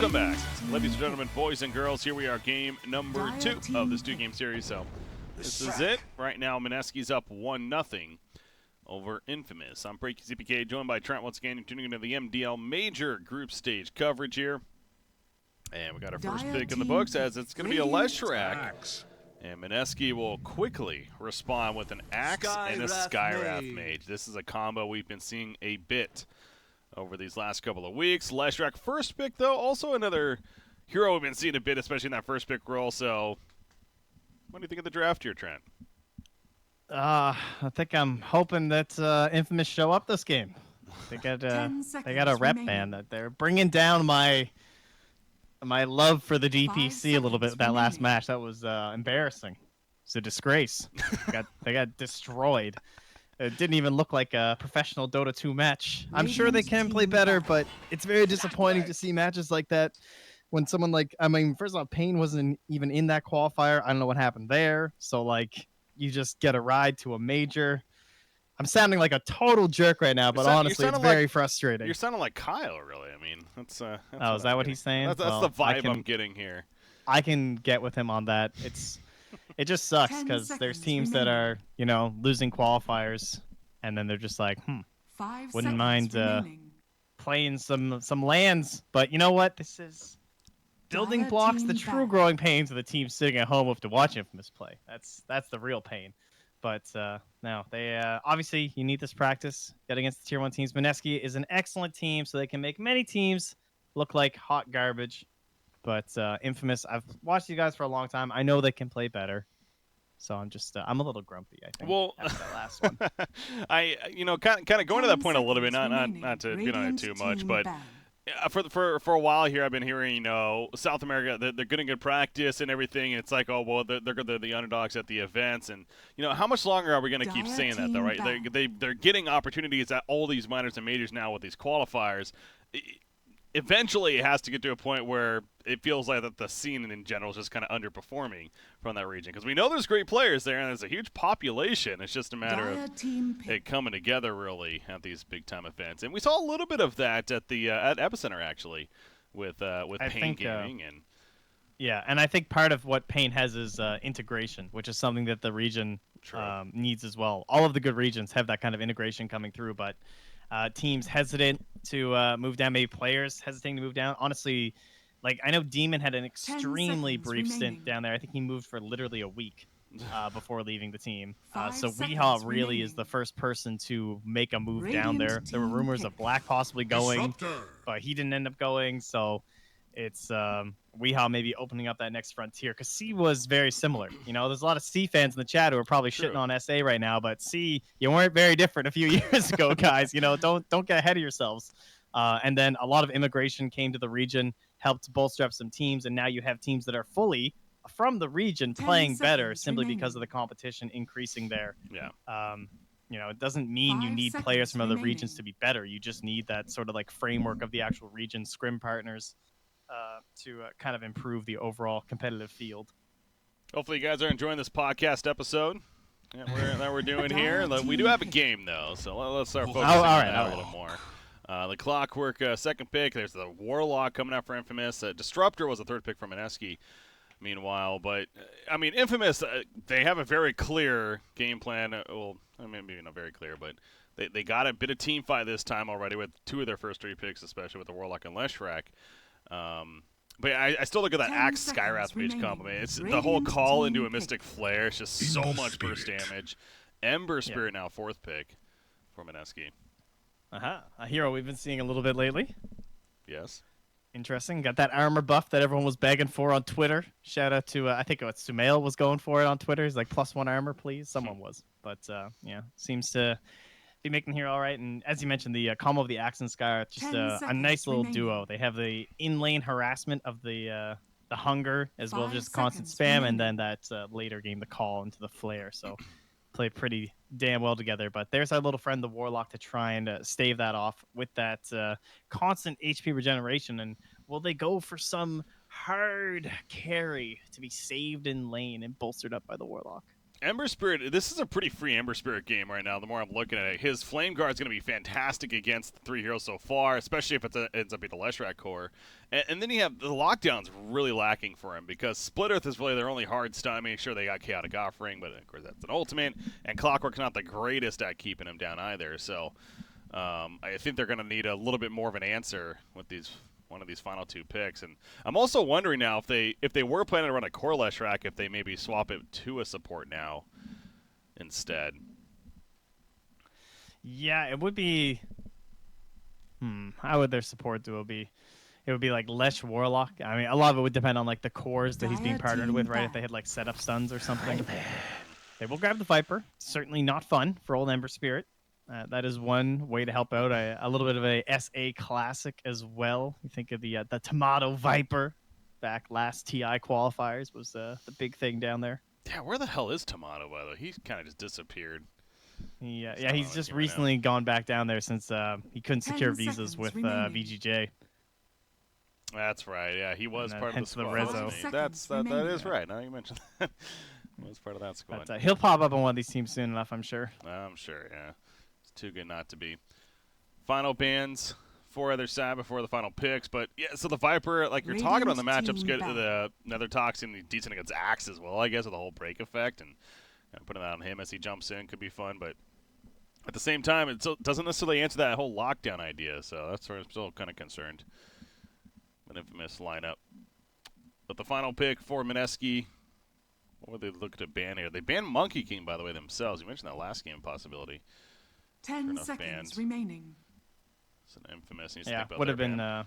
Welcome back, ladies and gentlemen, boys and girls. Here we are, game number 2 of this 2-game series. So this is it. Right now, Mineski's up 1-0 over Infamous. I'm Breaky CPK, joined by Trent once again. You're tuning into the MDL major group stage coverage here. And we got our first pick in the books, as it's going to be a Leshrac. And Mineski will quickly respond with an Axe and a Skywrath Mage. This is a combo we've been seeing a bit over these last couple of weeks. Leshrac first pick, though, also another hero we've been seeing a bit, especially in that first pick role. So what do you think of the draft here, Trent? I think I'm hoping that Infamous show up this game. They got a rep band that they're bringing down my love for the DPC a little bit with that last match. That was embarrassing. It's a disgrace. they got destroyed. It didn't even look like a professional Dota 2 match. I'm sure they can play better, but it's very disappointing to see matches like that when someone first of all, Pain wasn't even in that qualifier. I don't know what happened there. So, you just get a ride to a major. I'm sounding like a total jerk right now, but honestly, it's very frustrating. You're sounding like Kyle, really. I mean, that's oh, is that what he's saying? That's the vibe I'm getting here. I can get with him on that. It just sucks because there's teams that are, losing qualifiers, and then they're just like, wouldn't mind playing some lands. But you know what? This is building blocks, the true growing pains of the team sitting at home after watching Infamous play. That's the real pain. But no, they obviously you need this practice. Get against the tier 1 teams. Mineski is an excellent team, so they can make many teams look like hot garbage. But Infamous, I've watched you guys for a long time. I know they can play better. So I'm just I'm a little grumpy, I think. Well, after that last one. I kind of going to that point a little bit, not to get on it too much, but for a while here, I've been hearing, South America, they're getting good practice and everything. And it's like, oh, well, they're the underdogs at the events. And, how much longer are we going to keep saying that, though, right? They're getting opportunities at all these minors and majors now with these qualifiers. Eventually, it has to get to a point where it feels like that the scene in general is just kind of underperforming from that region. Because we know there's great players there, and there's a huge population. It's just a matter of it coming together, really, at these big-time events. And we saw a little bit of that at the at Epicenter, actually, with Pain Gaming. Yeah, and I think part of what Pain has is integration, which is something that the region needs as well. All of the good regions have that kind of integration coming through, but teams hesitant to move down, maybe players hesitating to move down. Honestly, I know Demon had an extremely brief stint down there. I think he moved for literally a week before leaving the team. So Weehaw really is the first person to make a move down there. There were rumors of Black possibly going, but he didn't end up going. So it's Weehaw maybe opening up that next frontier, because C was very similar. There's a lot of C fans in the chat who are probably shitting on SA right now, but C, you weren't very different a few years ago, guys. Don't get ahead of yourselves. And then a lot of immigration came to the region, helped bolster up some teams, and now you have teams that are fully from the region playing better simply because of the competition increasing there. Yeah. It doesn't mean you need players from other regions to be better. You just need that sort of framework of the actual region, scrim partners, to kind of improve the overall competitive field. Hopefully you guys are enjoying this podcast episode that we're doing here. We do have a game, though, so let's start focusing on that a little more. The Clockwork second pick. There's the Warlock coming out for Infamous. Disruptor was the third pick from Mineski, meanwhile. But, Infamous, they have a very clear game plan. Maybe not very clear, but they got a bit of team fight this time already with 2 of their first 3 picks, especially with the Warlock and Leshrac. But I still look at that Axe Skywrath Mage combo. It's the whole call into a Mystic Flare. It's just so much burst damage. Ember Spirit now 4th pick for Mineski. A hero we've been seeing a little bit lately. Yes. Interesting. Got that armor buff that everyone was begging for on Twitter. Shout out to, I think Sumail was going for it on Twitter. He's like, +1 armor, please. Someone was. But, seems to be making here all right. And as you mentioned, the combo of the Axe and Skywrath, just a nice little duo. They have the in-lane harassment of the hunger, as well as just constant spam, and then that later game, the call into the flare. So play pretty damn well together. But there's our little friend, the Warlock, to try and stave that off with that constant HP regeneration. And will they go for some hard carry to be saved in lane and bolstered up by the Warlock? Ember Spirit, this is a pretty free Ember Spirit game right now, the more I'm looking at it. His Flame Guard is going to be fantastic against the 3 heroes so far, especially if it ends up being the Leshrac core. And then you have the lockdown's really lacking for him, because Split Earth is really their only hard stun. I mean, sure, they got Chaotic Offering, but of course that's an ultimate. And Clockwork's not the greatest at keeping him down either, so I think they're going to need a little bit more of an answer with one of these final 2 picks. And I'm also wondering now if they were planning to run a core Leshrac, if they maybe swap it to a support now instead. Yeah, it would be. How would their support duo be? It would be like Lesh Warlock. I mean, a lot of it would depend on like the cores that he's being partnered with, right? If they had like setup stuns or something. They will grab the Viper. Certainly not fun for old Ember Spirit. That is one way to help out. A little bit of a SA classic as well. You think of the Tomato Viper back last TI qualifiers was the big thing down there. Yeah, where the hell is Tomato, by the way? He kind of just disappeared. Yeah, he's just recently gone back down there since he couldn't secure visas with VGJ. That's right. Yeah, he was part of the squad. Rezo. That is right. Now you mentioned that. He was part of that squad. But, he'll pop up on one of these teams soon enough, I'm sure. I'm sure. Yeah. Too good not to be. Final bans for either side before the final picks, but yeah. So the Viper, like you're talking about, the matchup's good. The Nether Toxin decent against Axe as well, I guess, with the whole break effect, and putting that on him as he jumps in could be fun. But at the same time, it doesn't necessarily answer that whole lockdown idea. So that's where I'm still kind of concerned. An infamous lineup. But the final pick for Mineski. What would they look to ban here? They banned Monkey King, by the way, themselves. You mentioned that last game possibility. 10 seconds remaining. It's an infamous. Yeah, would have been, that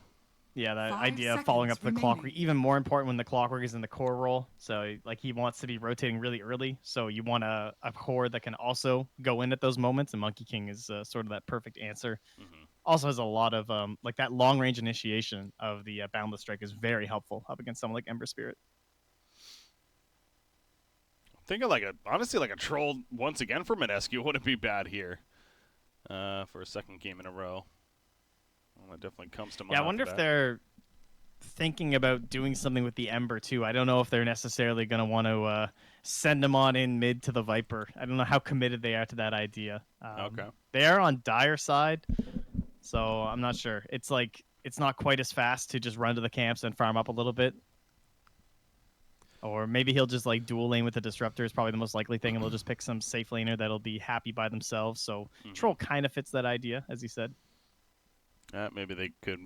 idea of following up the Clockwork. Even more important when the Clockwork is in the core role. So, like, he wants to be rotating really early. So you want a core that can also go in at those moments. And Monkey King is sort of that perfect answer. Mm-hmm. Also has a lot of, like, that long-range initiation of the Boundless Strike is very helpful up against someone like Ember Spirit. Thinking honestly, a troll once again for Mineski wouldn't be bad here. For a second game in a row. Well, that definitely comes to mind. Yeah, I wonder if they're thinking about doing something with the Ember, too. I don't know if they're necessarily going to want to send them on in mid to the Viper. I don't know how committed they are to that idea. Okay. They are on Dire side, so I'm not sure. It's like it's not quite as fast to just run to the camps and farm up a little bit. Or maybe he'll just like dual lane with the Disruptor is probably the most likely thing, and they'll just pick some safe laner that'll be happy by themselves. So Troll kind of fits that idea, as you said. Maybe they could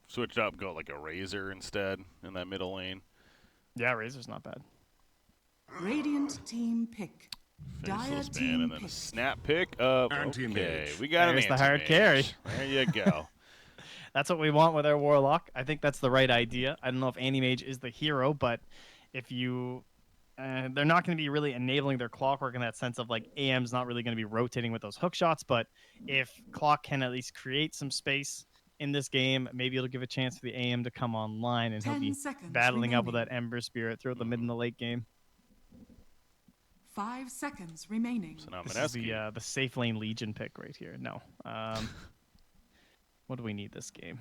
switch up, go like a Razor instead in that middle lane. Yeah, Razor's not bad. Radiant team pick. Dire team and then a snap pick up. Okay, we got an the hard carry. There you go. That's what we want with our Warlock. I think that's the right idea. I don't know if Anti-Mage is the hero, but if you they're not going to be really enabling their Clockwork in that sense of like AM's not really going to be rotating with those hook shots, but if Clock can at least create some space in this game, maybe it'll give a chance for the AM to come online and he'll be battling up with that Ember Spirit throughout the mid and the late game. 5 seconds remaining. So now this is the safe lane Legion pick right here. No. What do we need this game?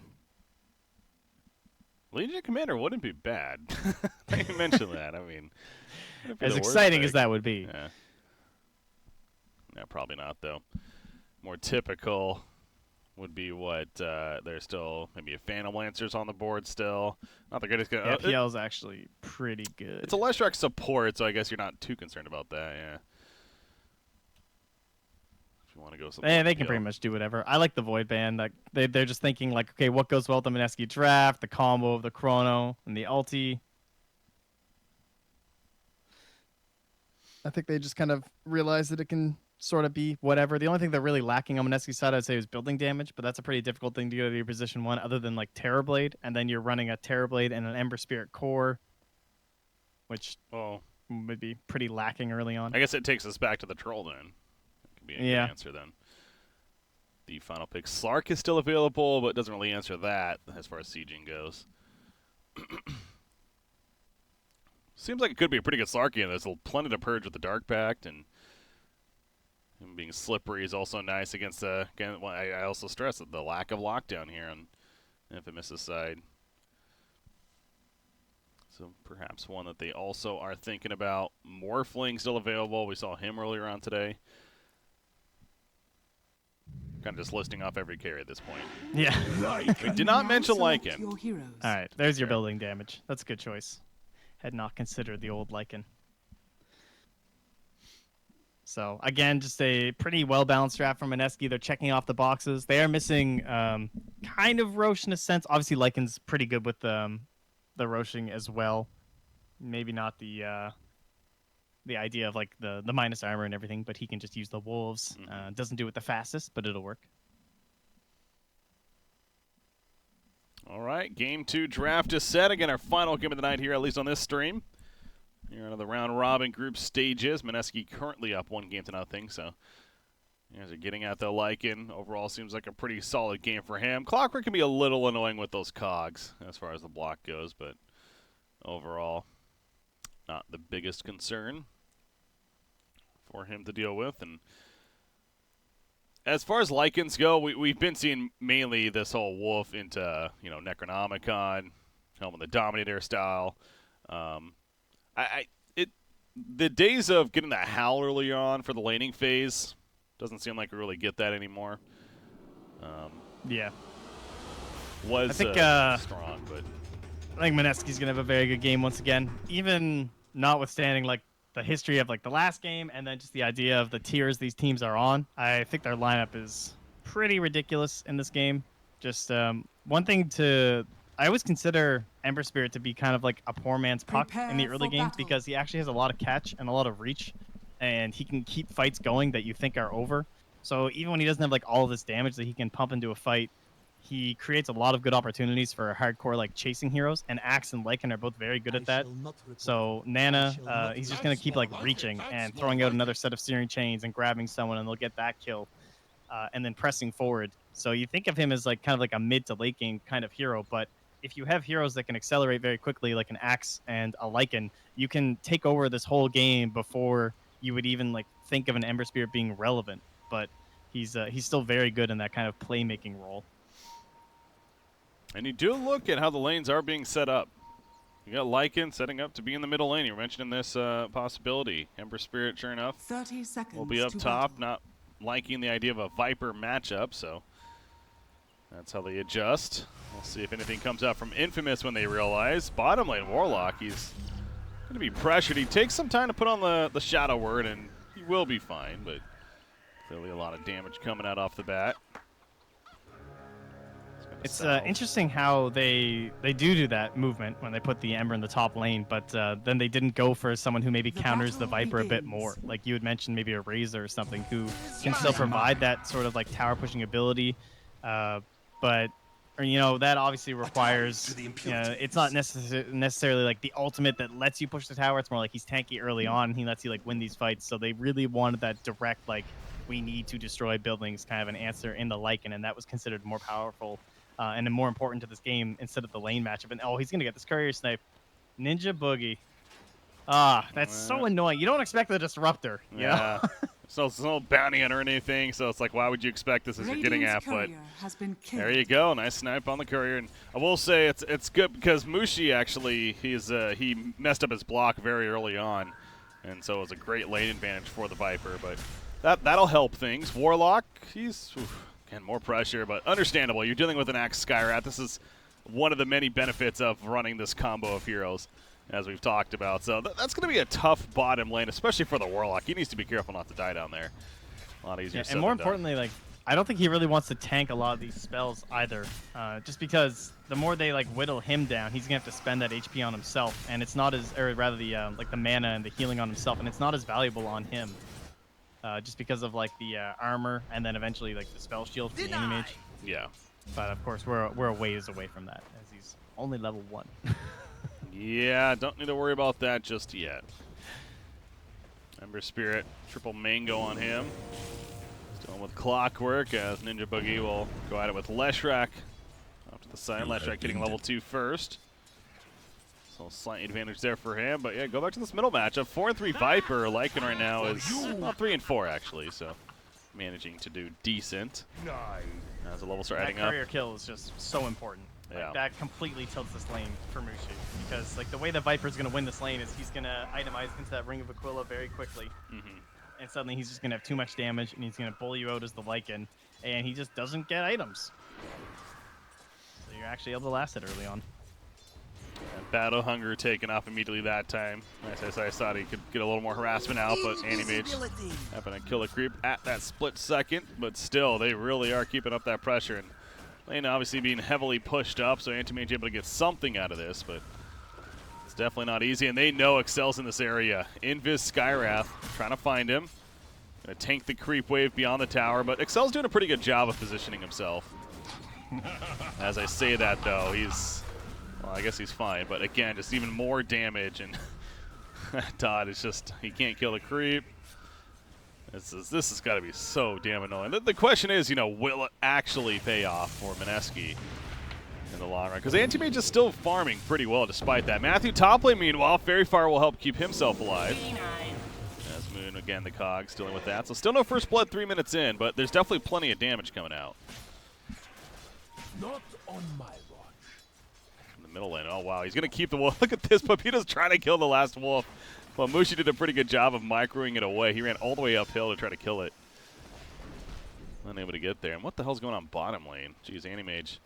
Legion Commander wouldn't be bad. You mentioned that. I mean, as exciting as that would be. Yeah, probably not, though. More typical would be what there's still maybe a Phantom Lancers on the board still. Not the greatest. Yeah, PL's actually pretty good. It's a Leshrac support, so I guess you're not too concerned about that, yeah. Want to go they can pretty much do whatever. I like the Void Band. Like they're just thinking like, okay, what goes well with the Mineski draft, the combo of the Chrono and the ulti. I think they just kind of realize that it can sort of be whatever. The only thing they're really lacking on Mineski's side, I'd say, is building damage, but that's a pretty difficult thing to go to your position 1 other than like Terrorblade, and then you're running a Terrorblade and an Ember Spirit core, which would be pretty lacking early on. I guess it takes us back to the Troll then. Be a good answer then. The final pick. Slark is still available, but doesn't really answer that as far as sieging goes. Seems like it could be a pretty good Slarky, and there's plenty to purge with the Dark Pact, and him being slippery is also nice against again. I also stress that the lack of lockdown here on Infamous's side. So perhaps one that they also are thinking about. Morphling still available. We saw him earlier on today. Kind of just listing off every carry at this point. Yeah. We did not mention Lycan. All right, there's your building damage. That's a good choice. Had not considered the old Lycan. So, again, just a pretty well-balanced draft from Mineski. They're checking off the boxes. They are missing kind of Roche in a sense. Obviously, Lycan's pretty good with the Roshing as well. Maybe not the idea of like the minus armor and everything, but he can just use the wolves. Doesn't do it the fastest, but it'll work. All right, game 2 draft is set. Again, our final game of the night here, at least on this stream. Here are the round-robin group stages. Mineski currently up 1-0, so you guys are getting at the Lycan. Overall, seems like a pretty solid game for him. Clockwork can be a little annoying with those cogs as far as the block goes, but overall, not the biggest concern for him to deal with. And as far as Lycans go, we've been seeing mainly this whole wolf into, Necronomicon, Helm of the Dominator style. The days of getting that howl early on for the laning phase doesn't seem like we really get that anymore. Yeah. Was I think, strong, but I think Mineski's gonna have a very good game once again. Even notwithstanding like the history of like the last game and then just the idea of the tiers these teams are on, I think their lineup is pretty ridiculous in this game. Just one thing I always consider Ember Spirit to be kind of like a poor man's Puck in the early game because he actually has a lot of catch and a lot of reach, and he can keep fights going that you think are over. So even when he doesn't have like all of this damage that he can pump into a fight, he creates a lot of good opportunities for hardcore like chasing heroes, and Axe and Lycan are both very good at that. So Nana, he's just going to keep like reaching and throwing out another set of searing chains and grabbing someone, and they'll get that kill, and then pressing forward. So you think of him as like kind of like a mid to late game kind of hero, but if you have heroes that can accelerate very quickly, like an Axe and a Lycan, you can take over this whole game before you would even like think of an Ember Spirit being relevant. But he's still very good in that kind of playmaking role. And you do look at how the lanes are being set up. You got Lycan setting up to be in the middle lane. You're mentioning this possibility. Ember Spirit, sure enough, 30 seconds will be up to top, battle. not liking the idea of a Viper matchup, so that's how they adjust. We'll see if anything comes out from Infamous when they realize. Bottom lane Warlock, he's going to be pressured. He takes some time to put on the Shadow Word, and he will be fine, but clearly a lot of damage coming out off the bat. It's interesting how they do that movement when they put the Ember in the top lane, but then they didn't go for someone who maybe counters the Viper a bit more. Like you had mentioned, maybe a Razor or something who can still provide that sort of like tower pushing ability, but that obviously requires, it's not necessarily like the ultimate that lets you push the tower. It's more like he's tanky early on and he lets you like win these fights. So they really wanted that direct, like, we need to destroy buildings kind of an answer in the Lycan, and that was considered more powerful and more important to this game instead of the lane matchup. And he's gonna get this courier snipe. Ninja Boogie. That's so annoying. You don't expect the disruptor. Yeah. So it's no bounty hunter or anything, so it's like, why would you expect this as you're getting at? But there you go, nice snipe on the courier. And I will say it's good because Mushi actually he messed up his block very early on, and so it was a great lane advantage for the Viper. But that'll help things. Warlock, he's again more pressure, but understandable. You're dealing with an Axe Skyrat. This is one of the many benefits of running this combo of heroes, as we've talked about. So that's going to be a tough bottom lane, especially for the Warlock. He needs to be careful not to die down there. A lot easier said and more than done. importantly, like, I don't think he really wants to tank a lot of these spells either, just because the more they like whittle him down, he's going to have to spend that HP on himself, and it's not as, or rather the like the mana and the healing on himself, and it's not as valuable on him, just because of like the armor and then eventually like the spell shield from the enemy mage. Yeah. But of course, we're a ways away from that, as he's only level 1. Yeah, don't need to worry about that just yet. Ember Spirit, triple mango on him. Still with Clockwork, as Ninja Boogie will go at it with Leshrac. Off to the side, Leshrac getting level 2 first. So slight advantage there for him, but yeah, go back to this middle matchup. 4-3 Viper, Lycan right now is, well, 3-4 actually, so managing to do decent. As the levels are adding that up. Courier kill is just so important. Yeah. Like, that completely tilts this lane for Mushi. because like the way the Viper's going to win this lane is he's going to itemize into that Ring of Aquila very quickly. And suddenly he's just going to have too much damage, and he's going to bully you out as the Lycan, and he just doesn't get items. So you're actually able to last it early on. And Battle Hunger taken off immediately that time. Nice, I thought he could get a little more harassment out, but Anti-Mage happened to kill a creep at that split second. But still, they really are keeping up that pressure. And lane obviously being heavily pushed up, so Anti-Mage able to get something out of this, but it's definitely not easy. And they know Excel's in this area. Invis Skywrath trying to find him. Gonna tank the creep wave beyond the tower, but Excel's doing a pretty good job of positioning himself. As I say that, though, he's... Well, I guess he's fine, but again, just even more damage, and Todd is just, he can't kill the creep. This has got to be so damn annoying. The question is, you know, will it actually pay off for Mineski in the long run? Because Anti-Mage is still farming pretty well despite that. Matthew top lane, meanwhile, Fairy Fire will help keep himself alive. As Moon, again, the cogs dealing with that. So still no first blood 3 minutes in, but there's definitely plenty of damage coming out. Not on my watch. Middle lane. Oh, wow. He's going to keep the wolf. Look at this. Pepito's trying to kill the last wolf. Well, Mushi did a pretty good job of microing it away. He ran all the way uphill to try to kill it. Unable to get there. And what the hell's going on bottom lane? Jeez, Anti-Mage.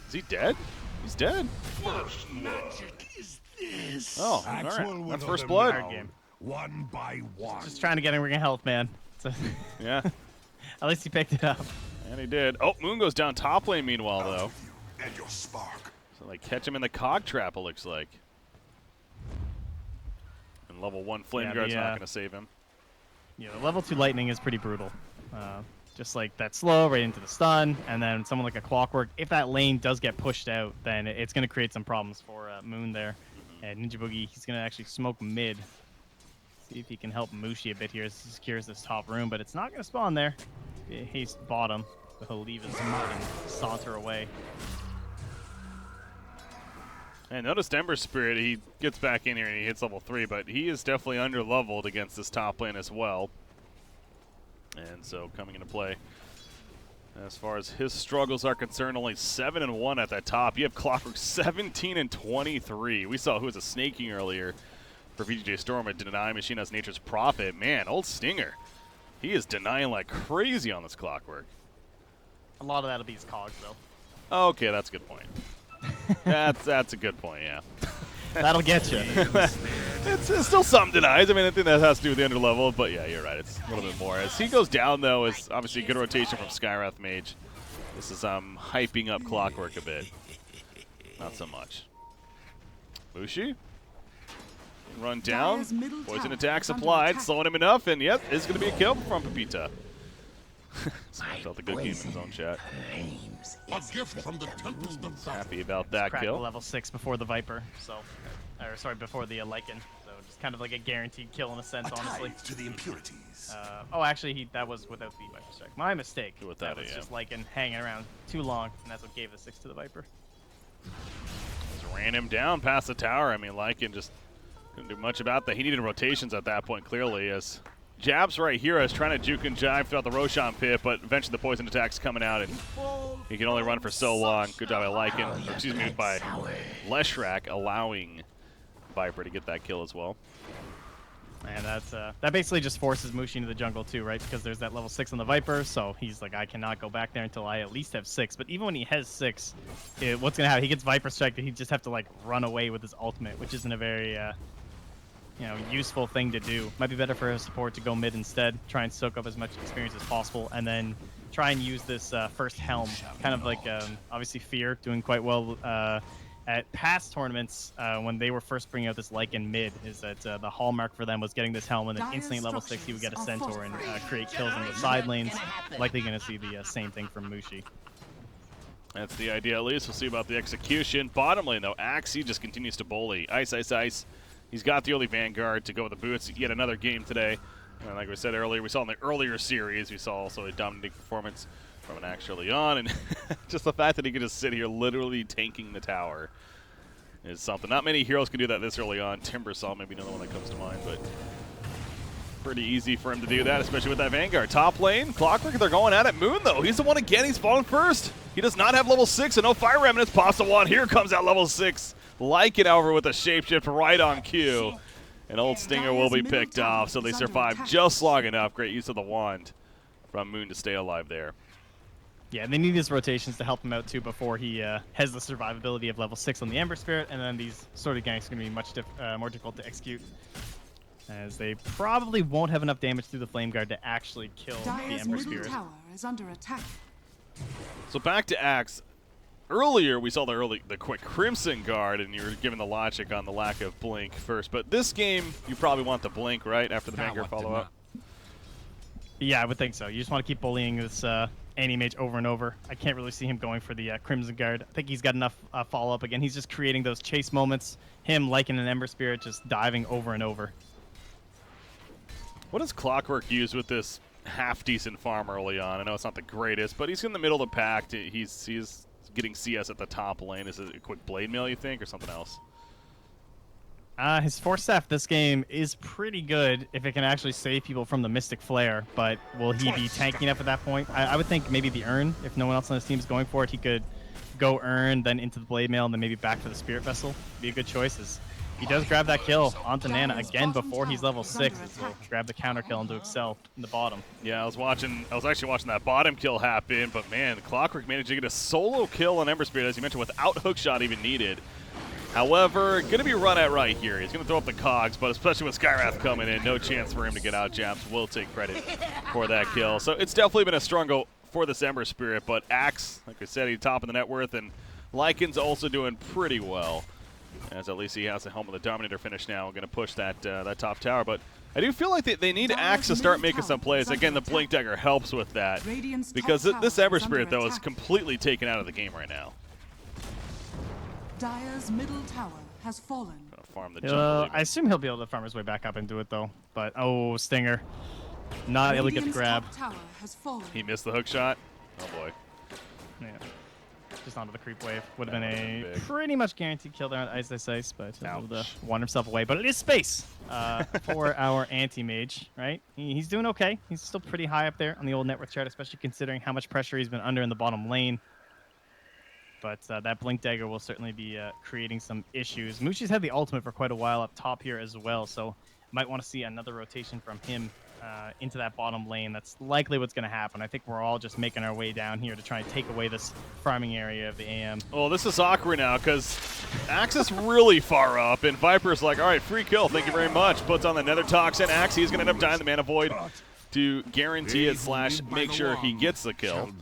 Is he dead? He's dead. What magic is this? Oh, all right. That's first blood. Hard game. One by one. Just trying to get him ring of health, man. So Yeah. at least he picked it up. And he did. Oh, Moon goes down top lane meanwhile, though. And your spark. So they catch him in the cog trap, it looks like. And level 1 Flame Yeah, Guard's not going to save him. Yeah, the level 2 lightning is pretty brutal. Just like that slow right into the stun, and then someone like a Clockwork. If that lane does get pushed out, then it's going to create some problems for Moon there. And Ninja Boogie, he's going to actually smoke mid. See if he can help Mushi a bit here as he secures this top room, but it's not going to spawn there. Haste bottom, but he'll leave his mud and saunter away. And notice Ember Spirit, he gets back in here and he hits level 3, but he is definitely under-leveled against this top lane as well. And so coming into play, as far as his struggles are concerned, only 7-1 at that top. You have Clockwork 17-23. We saw who was a snaking earlier for VGJ Storm at Deny Machine as Nature's Prophet. Man, old Stinger. He is denying like crazy on this Clockwork. A lot of that'll be his cogs, though. Okay, that's a good point. That's a good point, yeah. That'll get you. It's still some denies. I mean, I think that has to do with the under level, but yeah, you're right. It's a little bit more. As he goes down, though, is obviously a good rotation from Skywrath Mage. This is hyping up Clockwork a bit. Not so much. Mushi? Run down. Poison attack supplied. Slowing him enough, and yep, it's going to be a kill from Pepita. Felt a good game in his own chat. A gift from the tempest of battle. Happy about that Cracked kill. the level 6 before the Viper, so, or sorry, before the Lycan. So just kind of like a guaranteed kill in a sense, honestly. Tied to the impurities. Oh, actually, that was without the Viper strike. My mistake. Without that was it, just Lycan hanging around too long, and that's what gave the 6 to the Viper. Just ran him down past the tower. I mean, Lycan just couldn't do much about that. He needed rotations at that point, clearly, as Jab's right here is trying to juke and jive throughout the Roshan pit, but eventually the poison attack's coming out, and he can only run for so long. Good job by Lycan, or excuse me, by Leshrac, allowing Viper to get that kill as well. And that's that basically just forces Mushi into the jungle too, right? Because there's that level 6 on the Viper, so he's like, I cannot go back there until I at least have 6. But even when he has 6, what's gonna happen? He gets Viper strike, and he just have to like run away with his ultimate, which isn't a very useful thing to do. Might be better for a support to go mid instead, try and soak up as much experience as possible, and then try and use this first helm. Kind of like, obviously Fear doing quite well at past tournaments when they were first bringing out this Lycan mid, is that the hallmark for them was getting this helm, and then instantly at level 6 he would get a Centaur and create kills in the side lanes. Likely going to see the same thing from Mushi. That's the idea at least. We'll see about the execution. Bottom lane though, Axie just continues to bully. Ice, ice, ice. He's got the early Vanguard to go with the boots. Yet another game today. And like we said earlier, we saw in the earlier series, we saw also a dominating performance from an Axe early on. And just the fact that he could just sit here literally tanking the tower is something. Not many heroes can do that this early on. Timbersaw maybe another one that comes to mind, but pretty easy for him to do that, especially with that Vanguard. Top lane, Clockwork, they're going at it. Moon, though, he's the one again. He's falling first. He does not have level 6, and no Fire Remnants. Pasta one. Here comes out level 6. Lycan over with a shapeshift right on cue. And Old Stinger will be picked off, so they survive just long enough. Great use of the wand from Moon to stay alive there. Yeah, and they need his rotations to help him out too before he has the survivability of level 6 on the Ember Spirit, and then these sort of ganks are going to be much more difficult to execute, as they probably won't have enough damage through the Flame Guard to actually kill the Dire's Ember middle Spirit. tower is under attack. So back to Axe. Earlier, we saw the quick Crimson Guard, and you were given the logic on the lack of Blink first. But this game, you probably want the Blink, right, after the Vanguard follow-up? Yeah, I would think so. You just want to keep bullying this anti-mage over and over. I can't really see him going for the Crimson Guard. I think he's got enough follow-up. Again, he's just creating those chase moments. Him, like in an Ember Spirit, just diving over and over. What does Clockwork use with this half-decent farm early on? I know it's not the greatest, but he's in the middle of the pack. He's getting CS at the top lane. Is it a quick blade mail, you think, or something else? His Force Staff this game is pretty good if it can actually save people from the Mystic Flare, but will he be tanking enough at that point? I would think maybe the Urn, if no one else on his team is going for it, he could go Urn, then into the Blade Mail, and then maybe back to the Spirit Vessel. Be a good choice. As he does grab that kill onto Nana again before he's level 6. He'll grab the counter kill into Excel in the bottom. Yeah, I was actually watching that bottom kill happen, but man, Clockwork managed to get a solo kill on Ember Spirit, as you mentioned, without hookshot even needed. However, going to be run at right here. He's going to throw up the cogs, but especially with Skywrath coming in, no chance for him to get out. Japs will take credit for that kill. So it's definitely been a strong go for this Ember Spirit, but Axe, like I said, he's top of the net worth, and Lycan's also doing pretty well, as at least he has the Helm of the Dominator finish now. Going to push that top tower, but I do feel like they need Axe to start making some plays. Again, the Blink Dagger helps with that, because this Ember Spirit, though, is completely taken out of the game right now. Dire's middle tower has fallen. Farm the jungle, I assume he'll be able to farm his way back up and do it, though. But, oh, Stinger. Not able to get the grab. Tower has fallen. He missed the hook shot. Oh, boy. Yeah. Just onto the creep wave. Would have been a pretty much guaranteed kill there on Ice Ice Ice, but he'll be able to wander himself away. But it is space for our anti-mage, right? He's doing okay. He's still pretty high up there on the old network chart, especially considering how much pressure he's been under in the bottom lane. But that Blink Dagger will certainly be creating some issues. Mushi's had the ultimate for quite a while up top here as well, so might want to see another rotation from him into that bottom lane. That's likely what's going to happen. I think we're all just making our way down here to try and take away this farming area of the AM. Well, this is awkward now, because Axe is really far up, and Viper's like, all right, free kill, thank you very much. Puts on the Nether Toxin. Axe, he's going to end up dying the Mana Void to guarantee it / make sure he gets the kill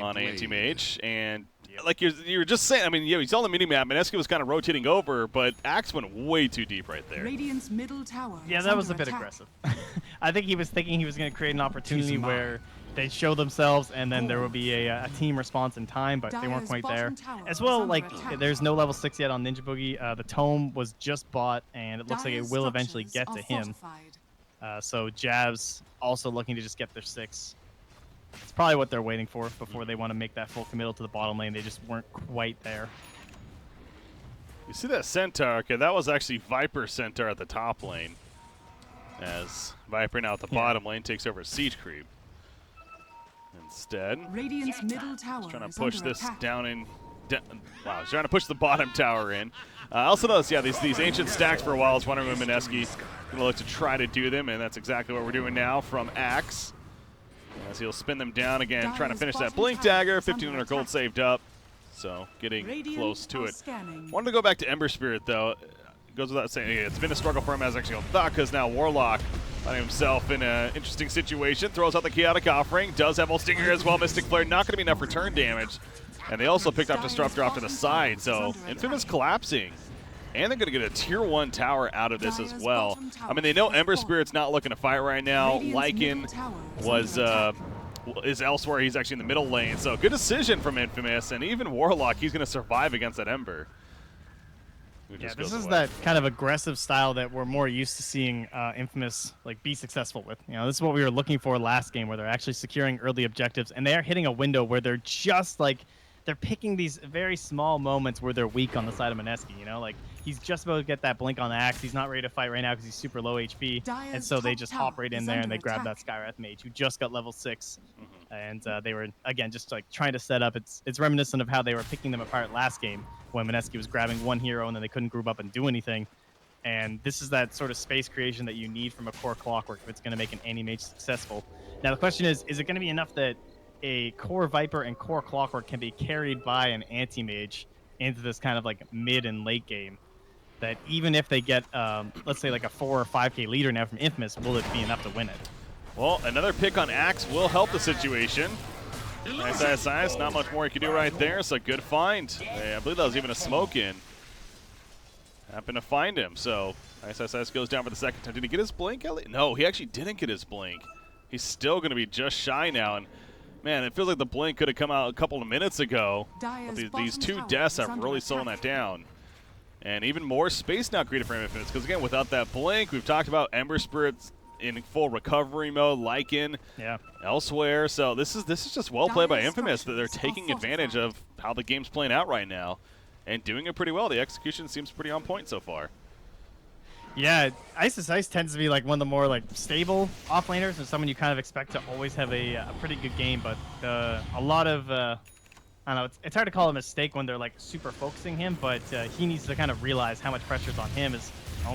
on Anti-Mage. And like you were just saying, I mean, yeah, he's on the mini-map. Mineski was kind of rotating over, but Axe went way too deep right there. Radiant's middle tower yeah, that was a bit aggressive. I think he was thinking he was going to create an opportunity where they'd show themselves and then there would be a team response in time, but they weren't quite there. As well, like, there's no level 6 yet on Ninja Boogie. The Tome was just bought, and it looks like it will eventually get to him. So Jabs also looking to just get their 6. It's probably what they're waiting for before they want to make that full committal to the bottom lane. They just weren't quite there. You see that Centaur? Okay, that was actually Viper Centaur at the top lane. As Viper now at the bottom lane takes over Siege Creep. Instead, Radiant's middle tower trying to push this down in. Wow, he's trying to push the bottom tower in. I also noticed, yeah, these ancient stacks for a while. I was wondering when Mineski's going to look to try to do them, and that's exactly what we're doing now from Axe. As he'll spin them down again, trying to finish that Blink Dagger. 1,500 gold saved up, so getting close to it. Wanted to go back to Ember Spirit, though. It goes without saying, it's been a struggle for him, as actually thought, because now Warlock finding himself in an interesting situation. Throws out the Chaotic Offering, does have Old Stinger as well. Mystic Flare, not going to be enough return damage. And they also picked up Disruptor off to the side, so Infamous collapsing. And they're going to get a Tier 1 tower out of this as well. I mean, they know Ember Spirit's not looking to fight right now. Lycan is elsewhere. He's actually in the middle lane. So good decision from Infamous. And even Warlock, he's going to survive against that Ember. Yeah, this is that kind of aggressive style that we're more used to seeing Infamous be successful with. You know, this is what we were looking for last game, where they're actually securing early objectives. And they are hitting a window where they're just they're picking these very small moments where they're weak on the side of Mineski, you know? Like, he's just about to get that blink on the Axe. He's not ready to fight right now because he's super low HP. And so they just hop right in there and they grab that Skywrath Mage, who just got level 6. And they were, again, just like trying to set up. It's reminiscent of how they were picking them apart last game when Mineski was grabbing one hero and then they couldn't group up and do anything. And this is that sort of space creation that you need from a core Clockwork if it's going to make an anti-mage successful. Now, the question is it going to be enough that a core Viper and core Clockwork can be carried by an anti-mage into this kind of like mid and late game, that even if they get, let's say, like a 4 or 5k leader now from Infamous, will it be enough to win it? Well, another pick on Axe will help the situation. Nice, not much more you can do right there, so good find. I believe that was even a smoke in. Happened to find him, so Nice goes down for the second time. Did he get his blink, Elliot? No, he actually didn't get his blink. He's still going to be just shy now, and man, it feels like the blink could have come out a couple of minutes ago. But these two deaths have really slowed that down. And even more space now created for Infamous, because again, without that blink, we've talked about Ember Spirits in full recovery mode, Lycan elsewhere. So this is just well played by Infamous, that they're taking advantage of how the game's playing out right now and doing it pretty well. The execution seems pretty on point so far. Yeah, Ice tends to be like one of the more like stable offlaners and someone you kind of expect to always have a pretty good game, but a lot of I don't know, it's hard to call a mistake when they're like super focusing him, but he needs to kind of realize how much pressure's on him. Is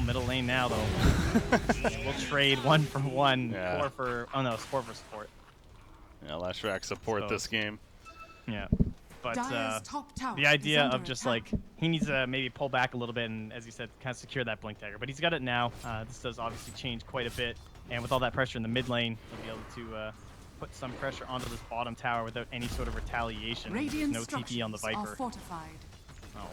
middle lane now though. We'll trade 1-for-1 core for support for support. Yeah, Lashrak support this game. Yeah. But the idea of just like he needs to maybe pull back a little bit and, as you said, kind of secure that blink dagger. But he's got it now. This does obviously change quite a bit, and with all that pressure in the mid lane, he'll be able to put some pressure onto this bottom tower without any sort of retaliation. No TP on the Viper.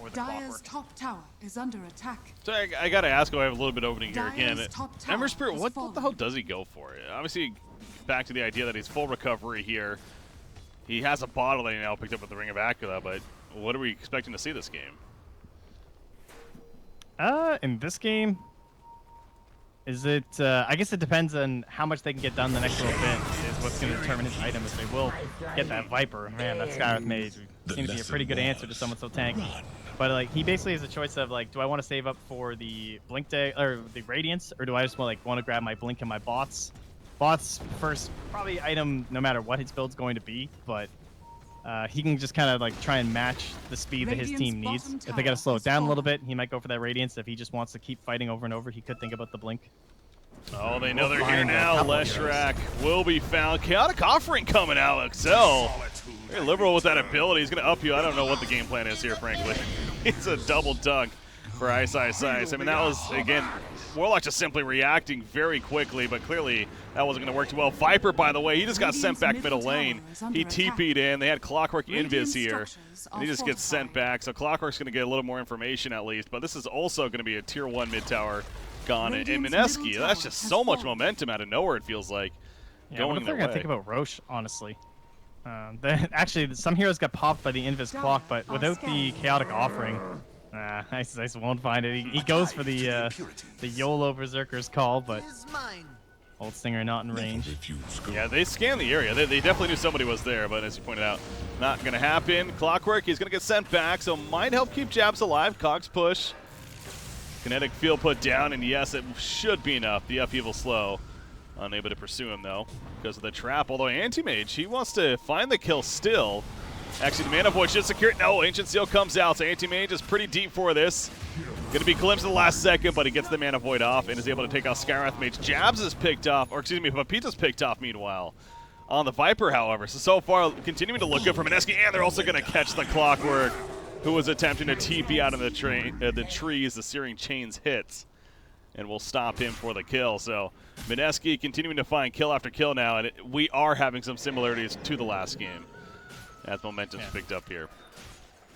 Or the Dire's top tower is under attack. So I gotta ask, I have a little bit opening here again. Ember Spirit, what the hell does he go for? Obviously, back to the idea that he's full recovery here. He has a bottle that he now picked up with the Ring of Acula, but what are we expecting to see this game? In this game, is it? I guess it depends on how much they can get done the next little bit. Is what's going to determine his item. If they will get that Viper, man, that Skywrath Mage seems to be a pretty good answer to someone so tanky. But like, he basically has a choice of like, do I want to save up for the Blink Day or the Radiance, or do I just want to grab my Blink and my bots? Bots first, probably item no matter what his build's going to be, but he can just kind of like try and match the speed that his team needs. If they got to slow it down a little bit, he might go for that Radiance. If he just wants to keep fighting over and over, he could think about the Blink. Oh, they know they're here now. Leshrac will be found. Chaotic Offering coming out, Excel. Very liberal with that ability. He's going to up you. I don't know what the game plan is here, frankly. It's a double dunk for Ice. I mean, that was, again, Warlock just simply reacting very quickly, but clearly that wasn't going to work too well. Viper, by the way, he just got sent back middle lane. He TP'd in. They had Clockwork Invis here, and he just gets sent back. So Clockwork's going to get a little more information at least, but this is also going to be a tier 1 mid tower gone. And Mineski, that's just so much momentum out of nowhere, it feels like. Yeah, I wonder if they're going to think about Roche, honestly. Actually, some heroes got popped by the Invis Clock, but without the Chaotic Offering, Ice won't find it. He goes for the YOLO Berserker's call, but Old Stinger not in range. Yeah, they scanned the area. They definitely knew somebody was there, but as you pointed out, not going to happen. Clockwork, he's going to get sent back, so might help keep Jabs alive. Cogs push. Kinetic field put down, and yes, it should be enough. The upheaval slow. Unable to pursue him, though, because of the trap. Although Anti-Mage, he wants to find the kill still. Actually, the Mana Void should secure it. No, Ancient Seal comes out, so Anti-Mage is pretty deep for this. Going to be glimpsed in the last second, but he gets the Mana Void off and is able to take out Skywrath Mage. Jabs is picked off, or excuse me, Papita's picked off, meanwhile, on the Viper, however. So far, continuing to look good for Mineski, and they're also going to catch the Clockwork, who was attempting to TP out of the trees. The Searing Chains hits, and will stop him for the kill. So Mineski continuing to find kill after kill now, and we are having some similarities to the last game as momentum's picked up here.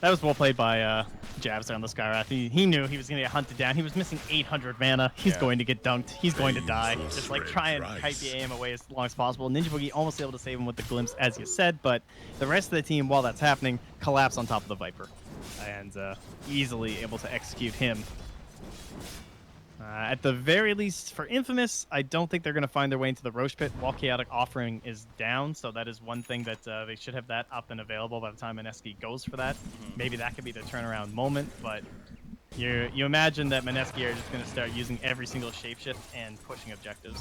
That was well played by Jabs there on the Skywrath. He knew he was going to get hunted down. He was missing 800 mana. He's going to get dunked. He's going to die. Just like try and kite the AM away as long as possible. Ninja Boogie almost able to save him with the glimpse, as you said, but the rest of the team, while that's happening, collapse on top of the Viper and easily able to execute him. At the very least, for Infamous, I don't think they're going to find their way into the Roche Pit while Chaotic Offering is down, so that is one thing that they should have that up and available by the time Mineski goes for that. Maybe that could be the turnaround moment, but you imagine that Mineski are just going to start using every single shapeshift and pushing objectives.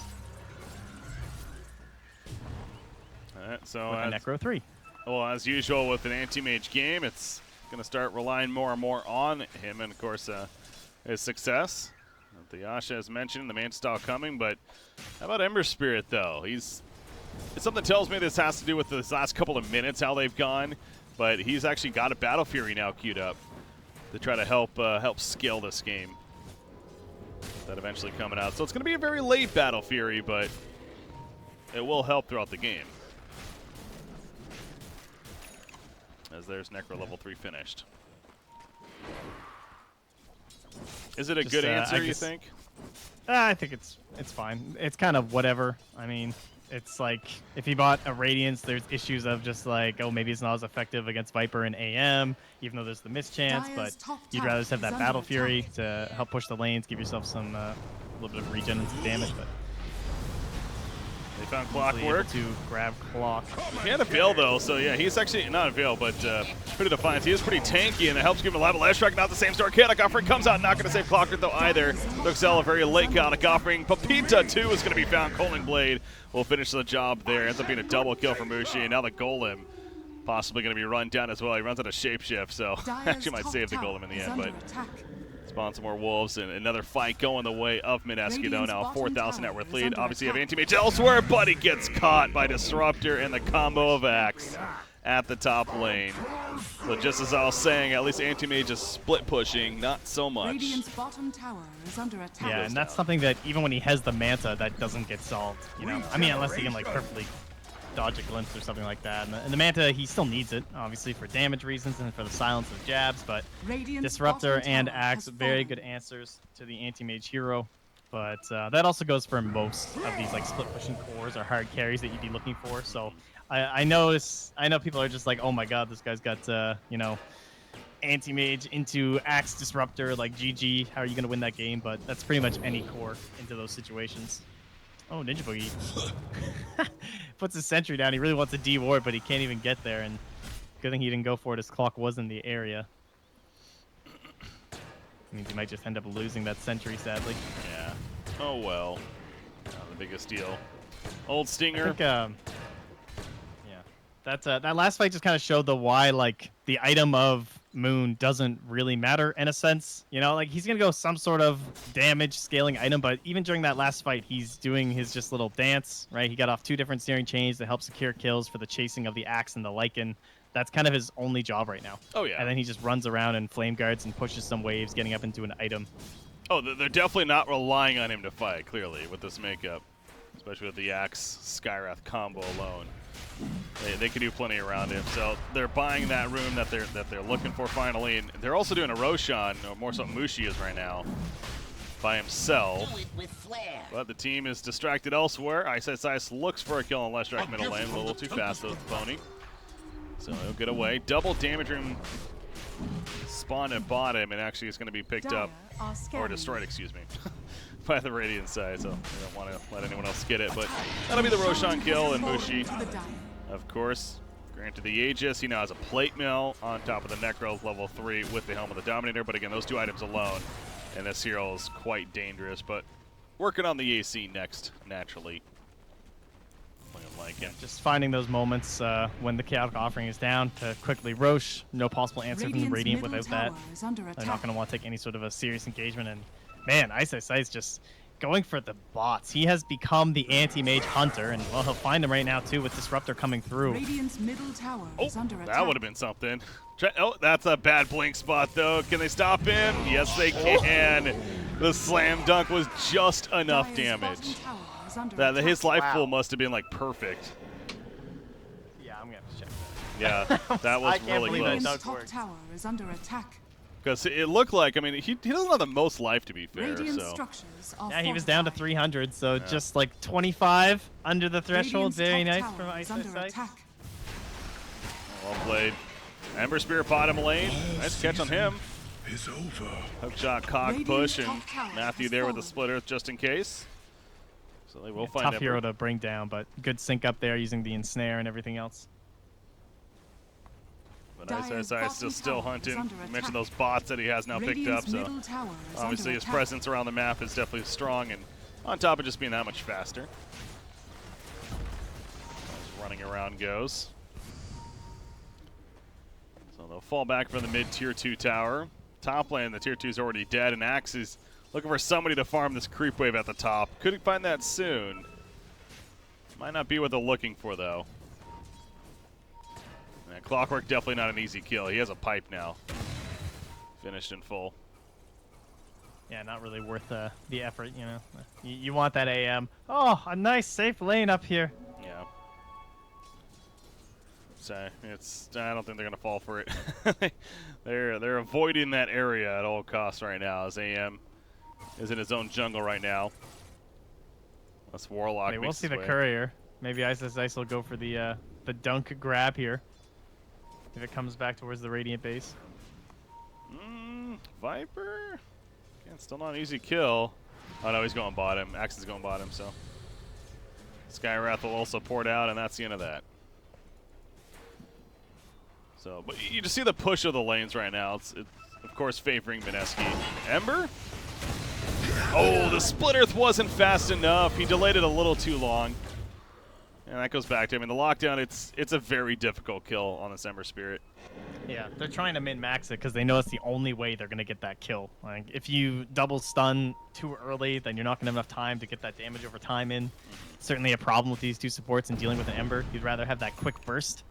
All right, so with a Necro 3. well, as usual with an anti-mage game, it's going to start relying more and more on him, and of course his success. The Yasha, as mentioned, the man style coming, but how about Ember Spirit though? Something tells me this has to do with this last couple of minutes, how they've gone, but he's actually got a Battle Fury now queued up to try to help scale this game. That eventually coming out. So it's going to be a very late Battle Fury, but it will help throughout the game. As there's Necro level 3 finished. Is it a good answer, you think? I think it's fine. It's kind of whatever. I mean, it's like if he bought a Radiance, there's issues of just like, oh, maybe it's not as effective against Viper and AM, even though there's the mischance, but you'd rather just have that Battle Fury to help push the lanes, give yourself some a little bit of regen and some damage, but they found Clockwork to grab Clock. He had a Veil though, so yeah, he's actually not a Veil, but pretty defiant. He is pretty tanky, and it helps give him a level edge strike. Not the same start. Chaotic Offering comes out, not going to save Clockwork though either. Luxel a very late Chaotic Offering. Papita too is going to be found. Coaling Blade will finish the job there. Ends up being a double kill for Mushi, and now the Golem possibly going to be run down as well. He runs out of Shapeshift, so actually might save the Golem in the end, but spawn some more wolves, and another fight going the way of Mineski though. Now a 4,000 net worth lead. Obviously you have Anti-Mage elsewhere, but he gets caught by Disruptor and the combo of Axe at the top lane. So just as I was saying, at least Anti-Mage is split pushing, not so much. Radiant's bottom tower is under attack. Yeah, and that's something that even when he has the Manta, that doesn't get solved. You know, I mean, unless he can like perfectly dodge a glimpse or something like that. And the Manta, he still needs it, obviously, for damage reasons and for the silence of jabs, but Radiant's Disruptor bottom and tower Axe, has very fallen. good answers to the anti-mage hero. But that also goes for most of these like split pushing cores or hard carries that you'd be looking for. So I know people are just like, oh my god, this guy's got you know, anti-mage into Axe Disruptor, like GG, how are you gonna win that game? But that's pretty much any core into those situations. Oh, Ninja Boogie puts his sentry down. He really wants a D-ward, but he can't even get there. And good thing he didn't go for it. His clock was in the area. Means he might just end up losing that sentry, sadly. Yeah. Oh well. Not the biggest deal. Old Stinger. I think, yeah. That last fight just kind of showed the why, like, the item of Moon doesn't really matter in a sense. You know, like, he's going to go some sort of damage scaling item, but even during that last fight, he's doing his just little dance, right? He got off 2 different steering chains to help secure kills for the chasing of the Axe and the Lycan. That's kind of his only job right now. Oh, yeah. And then he just runs around and flame guards and pushes some waves, getting up into an item. Oh, they're definitely not relying on him to fight, clearly, with this makeup. Especially with the Axe Skywrath combo alone. They can do plenty around him. So they're buying that room that they're looking for finally. And they're also doing a Roshan, or more so Mushi is right now, by himself. But the team is distracted elsewhere. Ice looks for a kill on left strike middle lane. A little too fast, though, with the pony. So he'll get away. Double damage room spawned at bottom, and actually is going to be picked up, or destroyed, excuse me, by the Radiant side. So they don't want to let anyone else get it. But that'll be the Roshan kill, and Mushi, of course, granted the Aegis. He now has a plate mill on top of the Necro level 3 with the Helm of the Dominator. But again, those 2 items alone, and this hero is quite dangerous. But working on the AC next, naturally. Yeah, just finding those moments when the Chaotic Offering is down to quickly Roche. No possible answer from the Radiant without that. They're not going to want to take any sort of a serious engagement. And man, Ice is just going for the bots. He has become the anti-mage hunter, and well, he'll find him right now too with Disruptor coming through. Radiant's middle tower is under attack. That would have been something. Oh, that's a bad blink spot though. Can they stop him? Yes, they can. The slam dunk was just enough damage. That his life pool must have been like perfect. Yeah, I'm gonna have to check that. Yeah, that was really close. Radiant's top tower is under attack. Because it looked like, I mean, he doesn't have the most life to be fair. Radiant so structures are yeah, he was down to fortified. 300, so just like 25 under the threshold. Radiant's Very top nice tower from is Ice. under attack. well played. Ember Spear bottom lane. Nice catch on him. Is over. Hook shot, cog Radiant's push, and top tower Matthew has there with the fallen. split earth just in case. So they will find Tough Ember. hero to bring down, but good sync up there using the ensnare and everything else. But Dire's Ice is still bottom tower is hunting. under You attack. mentioned those bots that he has now picked up, Radiant's so middle tower is obviously under his attack. presence around the map is definitely strong, and on top of just being that much faster. He's running around goes. So they'll fall back from the mid tier 2 tower. Top lane, the tier 2 is already dead, and Axe is looking for somebody to farm this creep wave at the top. Couldn't find that soon. Might not be what they're looking for, though. And Clockwork, definitely not an easy kill. He has a pipe now. Finished in full. Yeah, not really worth the effort, you know. You want that AM. Oh, a nice safe lane up here. Yeah. So I don't think they're gonna fall for it. they're avoiding that area at all costs right now, as AM is in his own jungle right now. That's Warlock. We'll see the courier. Maybe Ice will go for the dunk grab here. If it comes back towards the Radiant base. Viper? Again, still not an easy kill. Oh no, he's going bottom. Axe is going bottom, so. Skywrath will also port out, and that's the end of that. So, but you just see the push of the lanes right now. It's of course favoring Mineski. Ember? Oh, the Split Earth wasn't fast enough. He delayed it a little too long. And that goes back to him. In the lockdown, it's a very difficult kill on this Ember Spirit. Yeah, they're trying to min-max it because they know it's the only way they're going to get that kill. Like, if you double stun too early, then you're not going to have enough time to get that damage over time in. Certainly a problem with these two supports and dealing with an Ember. You'd rather have that quick burst.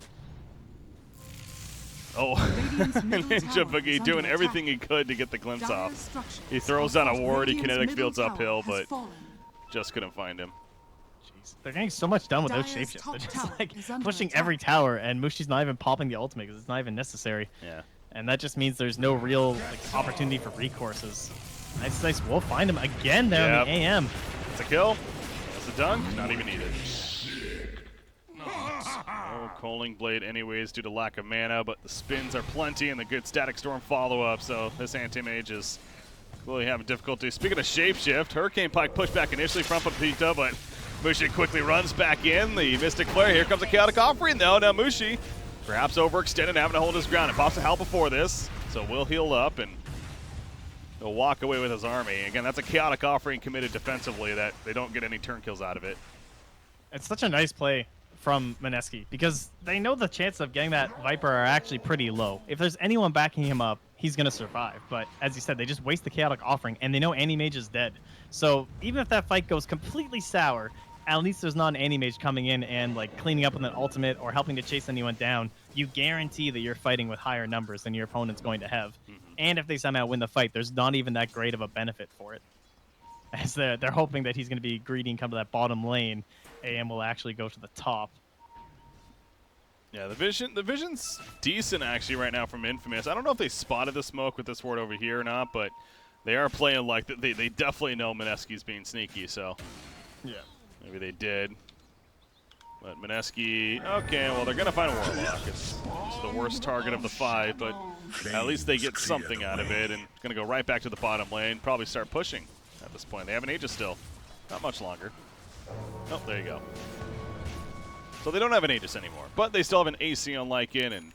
Oh, Ninja Boogie doing everything he could to get the glimpse off. He throws down a ward, he kinetic fields uphill, but just couldn't find him. Jeez, they're getting so much done without shapeshift. They're just like pushing every tower, and Mushi's not even popping the ultimate because it's not even necessary. Yeah. And that just means there's no real opportunity for recourses. Nice, we'll find him again there on the AM. It's a kill. That's a dunk. Not even needed. Oh, Coaling Blade anyways due to lack of mana, but the spins are plenty and the good Static Storm follow-up, so this anti-mage is clearly having difficulty. Speaking of shapeshift, Hurricane Pike pushed back initially from Pepita, but Mushi quickly runs back in. The Mystic Flare, here comes a Chaotic Offering though. Now Mushi, perhaps overextended, having to hold his ground. It pops a help before this, so we'll heal up and he'll walk away with his army. Again, that's a Chaotic Offering committed defensively that they don't get any turn kills out of it. It's such a nice play from Mineski because they know the chances of getting that Viper are actually pretty low. If there's anyone backing him up, he's going to survive. But as you said, they just waste the Chaotic Offering, and they know Anti-Mage is dead. So even if that fight goes completely sour, at least there's not an Anti-Mage coming in and like cleaning up with an ultimate or helping to chase anyone down. You guarantee that you're fighting with higher numbers than your opponent's going to have. And if they somehow win the fight, there's not even that great of a benefit for it. As they're hoping that he's going to be greedy and come to that bottom lane. AM will actually go to the top. Yeah, the vision's decent actually right now from Infamous. I don't know if they spotted the smoke with this ward over here or not, but they are playing like they definitely know Mineski's being sneaky, so yeah, maybe they did. But Mineski, okay, well they're gonna find Warlock. It's the worst target of the five, but at least they get something out of it, and gonna go right back to the bottom lane. Probably start pushing at this point. They have an Aegis still, not much longer. Oh, there you go. So they don't have an Aegis anymore, but they still have an AC on Lycan, and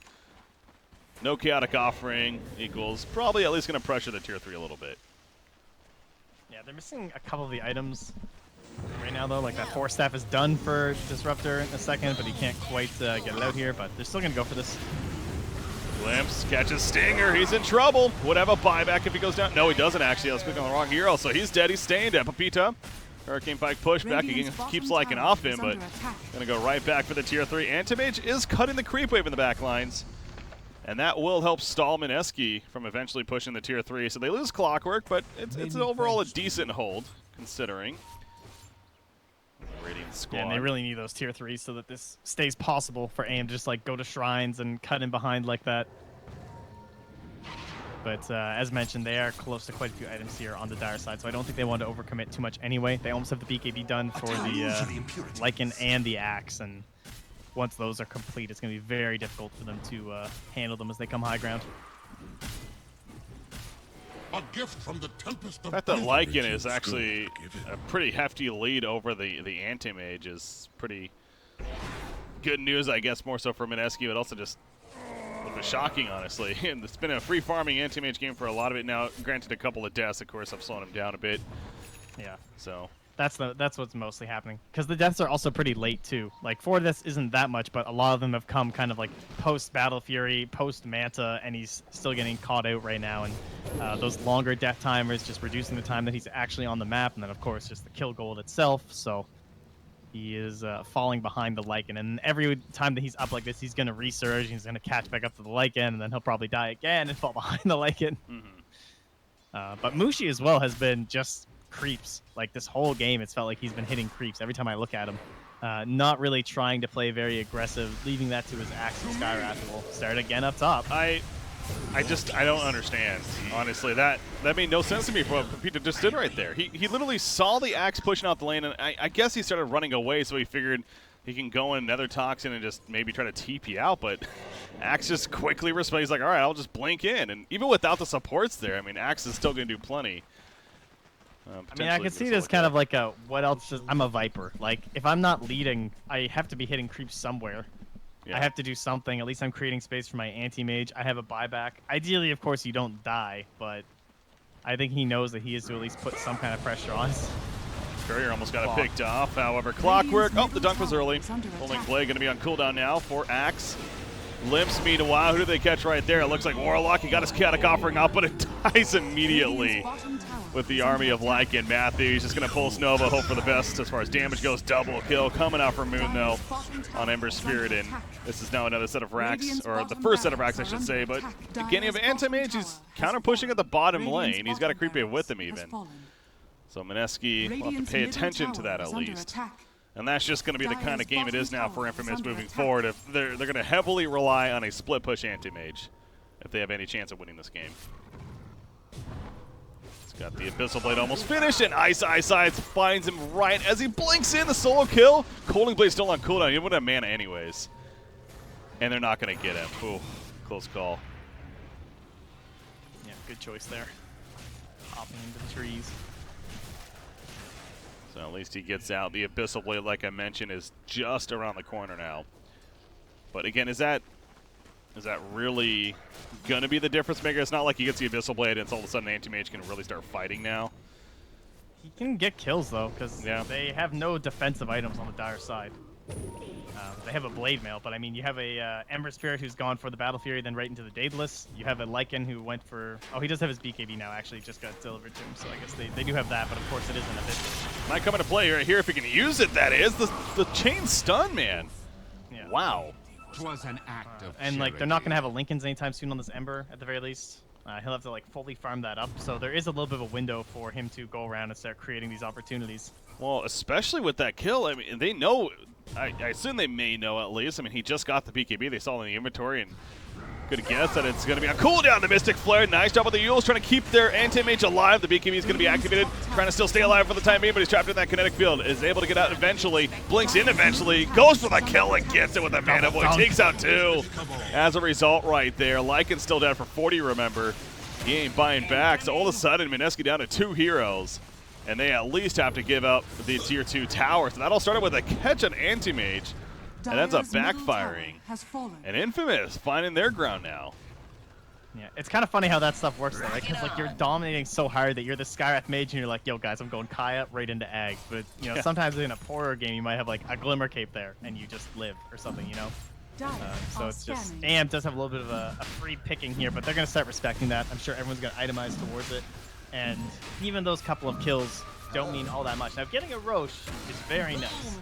no Chaotic Offering equals probably at least going to pressure the tier 3 a little bit. Yeah, they're missing a couple of the items right now, though. Like that Force Staff is done for Disruptor in a second, but he can't quite get it out here, but they're still going to go for this. Glimpse catches Stinger. He's in trouble. Would have a buyback if he goes down. No, he doesn't actually. I was clicking on the wrong hero, so he's dead. He's stained at Pepita. Hurricane Pike push back again, keeps liking off him, but gonna go right back for the tier 3. Anti-Mage is cutting the creep wave in the back lines, and that will help stall Mineski from eventually pushing the tier 3. So they lose Clockwork, but it's overall a decent hold, considering. Radiant squad. Yeah, and they really need those tier 3s so that this stays possible for AM to just like go to shrines and cut in behind like that. But as mentioned, they are close to quite a few items here on the Dire side, so I don't think they want to overcommit too much anyway. They almost have the BKB done for the Lycan and the Axe, and once those are complete, it's going to be very difficult for them to handle them as they come high ground. A gift from the Tempest of The fact that Lycan is actually a pretty hefty lead over the Anti-Mage is pretty good news, I guess, more so for Mineski, but also just a little bit shocking, honestly. And it's been a free farming Anti-Mage game for a lot of it now. Granted, a couple of deaths, of course, I've slowed him down a bit. Yeah. So That's what's mostly happening. Because the deaths are also pretty late too. Like 4 deaths isn't that much, but a lot of them have come kind of like post Battle Fury, post Manta, and he's still getting caught out right now. And those longer death timers just reducing the time that he's actually on the map, and then of course just the kill gold itself. So he is falling behind the Lycan, and every time that he's up like this, he's gonna resurge. He's gonna catch back up to the Lycan, and then he'll probably die again and fall behind the Lycan. But Mushi as well has been just creeps. Like this whole game, it's felt like he's been hitting creeps every time I look at him. Not really trying to play very aggressive, leaving that to his Axe and Skywrath. Will start again up top. I don't understand. Honestly, that made no sense to me for what Peter just did right there. He literally saw the Axe pushing out the lane, and I guess he started running away, so he figured he can go in another Toxin and just maybe try to TP out, but Axe just quickly responds. He's like, all right, I'll just blink in. And even without the supports there, I mean, Axe is still going to do plenty. I mean, I can see this kind of like a, what else is, I'm a Viper. Like, if I'm not leading, I have to be hitting creeps somewhere. Yeah. I have to do something. At least I'm creating space for my anti-mage. I have a buyback. Ideally, of course, you don't die, but I think he knows that he has to at least put some kind of pressure on us. Courier almost got it picked off. However, Clockwork, oh, the dunk was early. Holding Blade going to be on cooldown now for Axe. Limps meanwhile, who do they catch right there? It looks like Warlock. He got his chaotic offering up, but it dies immediately with the army of Lycan. Matthew, he's just going to pulse Nova, hope for the best as far as damage goes. Double kill coming out from Moon, though, on Ember Spirit. And this is now another set of racks, or the first set of racks, I should say. But again, you have Anti-Mage. He's counter-pushing at the bottom lane. He's got a creep wave with him, even. So Mineski will have to pay attention to that, at least. And that's just going to be the kind of game it is now for Infamous moving forward. If they're going to heavily rely on a split push anti-mage if they have any chance of winning this game. He's got the Abyssal Blade almost finished, and Ice Eyesight finds him right as he blinks in the solo kill. Colding Blade still on cooldown. He wouldn't have mana anyways. And they're not going to get him. Ooh, close call. Yeah, good choice there. Hopping into the trees. So at least he gets out. The Abyssal Blade, like I mentioned, is just around the corner now. But again, is that really going to be the difference maker? It's not like he gets the Abyssal Blade and it's all of a sudden Anti-Mage can really start fighting now. He can get kills, though, because they have no defensive items on the Dire side. They have a Blade Mail, but I mean, you have a Ember Spirit who's gone for the Battle Fury, then right into the Daedalus. You have a Lycan who went for... Oh, he does have his BKB now, actually. Just got delivered to him, so I guess they do have that, but of course it isn't a Abyssal. Might come into play right here if he can use it, that is. The chain stun, man. Yeah. Wow. Was an act of and like, they're not going to have a Lincolns anytime soon on this Ember, at the very least. He'll have to like fully farm that up, so there is a little bit of a window for him to go around and start creating these opportunities. Well, especially with that kill, I mean, they know, I assume they may know at least. I mean, he just got the BKB, they saw it in the inventory, and could guess that it's going to be a cooldown. The Mystic Flare, nice job with the Yules, trying to keep their anti-mage alive. The BKB is going to be activated, trying to still stay alive for the time being, but he's trapped in that kinetic field. Is able to get out eventually, blinks in eventually, goes for the kill and gets it with a Mana Boy, takes out 2. As a result right there, Lycan's still down for 40, remember. He ain't buying back, so all of a sudden, Mineski down to 2 heroes. And they at least have to give up the tier 2 tower. So that all started with a catch on Anti-Mage. That ends up backfiring. And Infamous finding their ground now. Yeah, it's kind of funny how that stuff works though, right? Because like, you're dominating so hard that you're the Skywrath mage and you're like, yo guys, I'm going Kaya right into Ag. But you know, sometimes in a poorer game you might have like a Glimmer Cape there and you just live or something, you know? So it's just, AM does have a little bit of a free picking here, but they're going to start respecting that. I'm sure everyone's going to itemize towards it. And even those couple of kills don't mean all that much. Now, getting a Roche is very nice.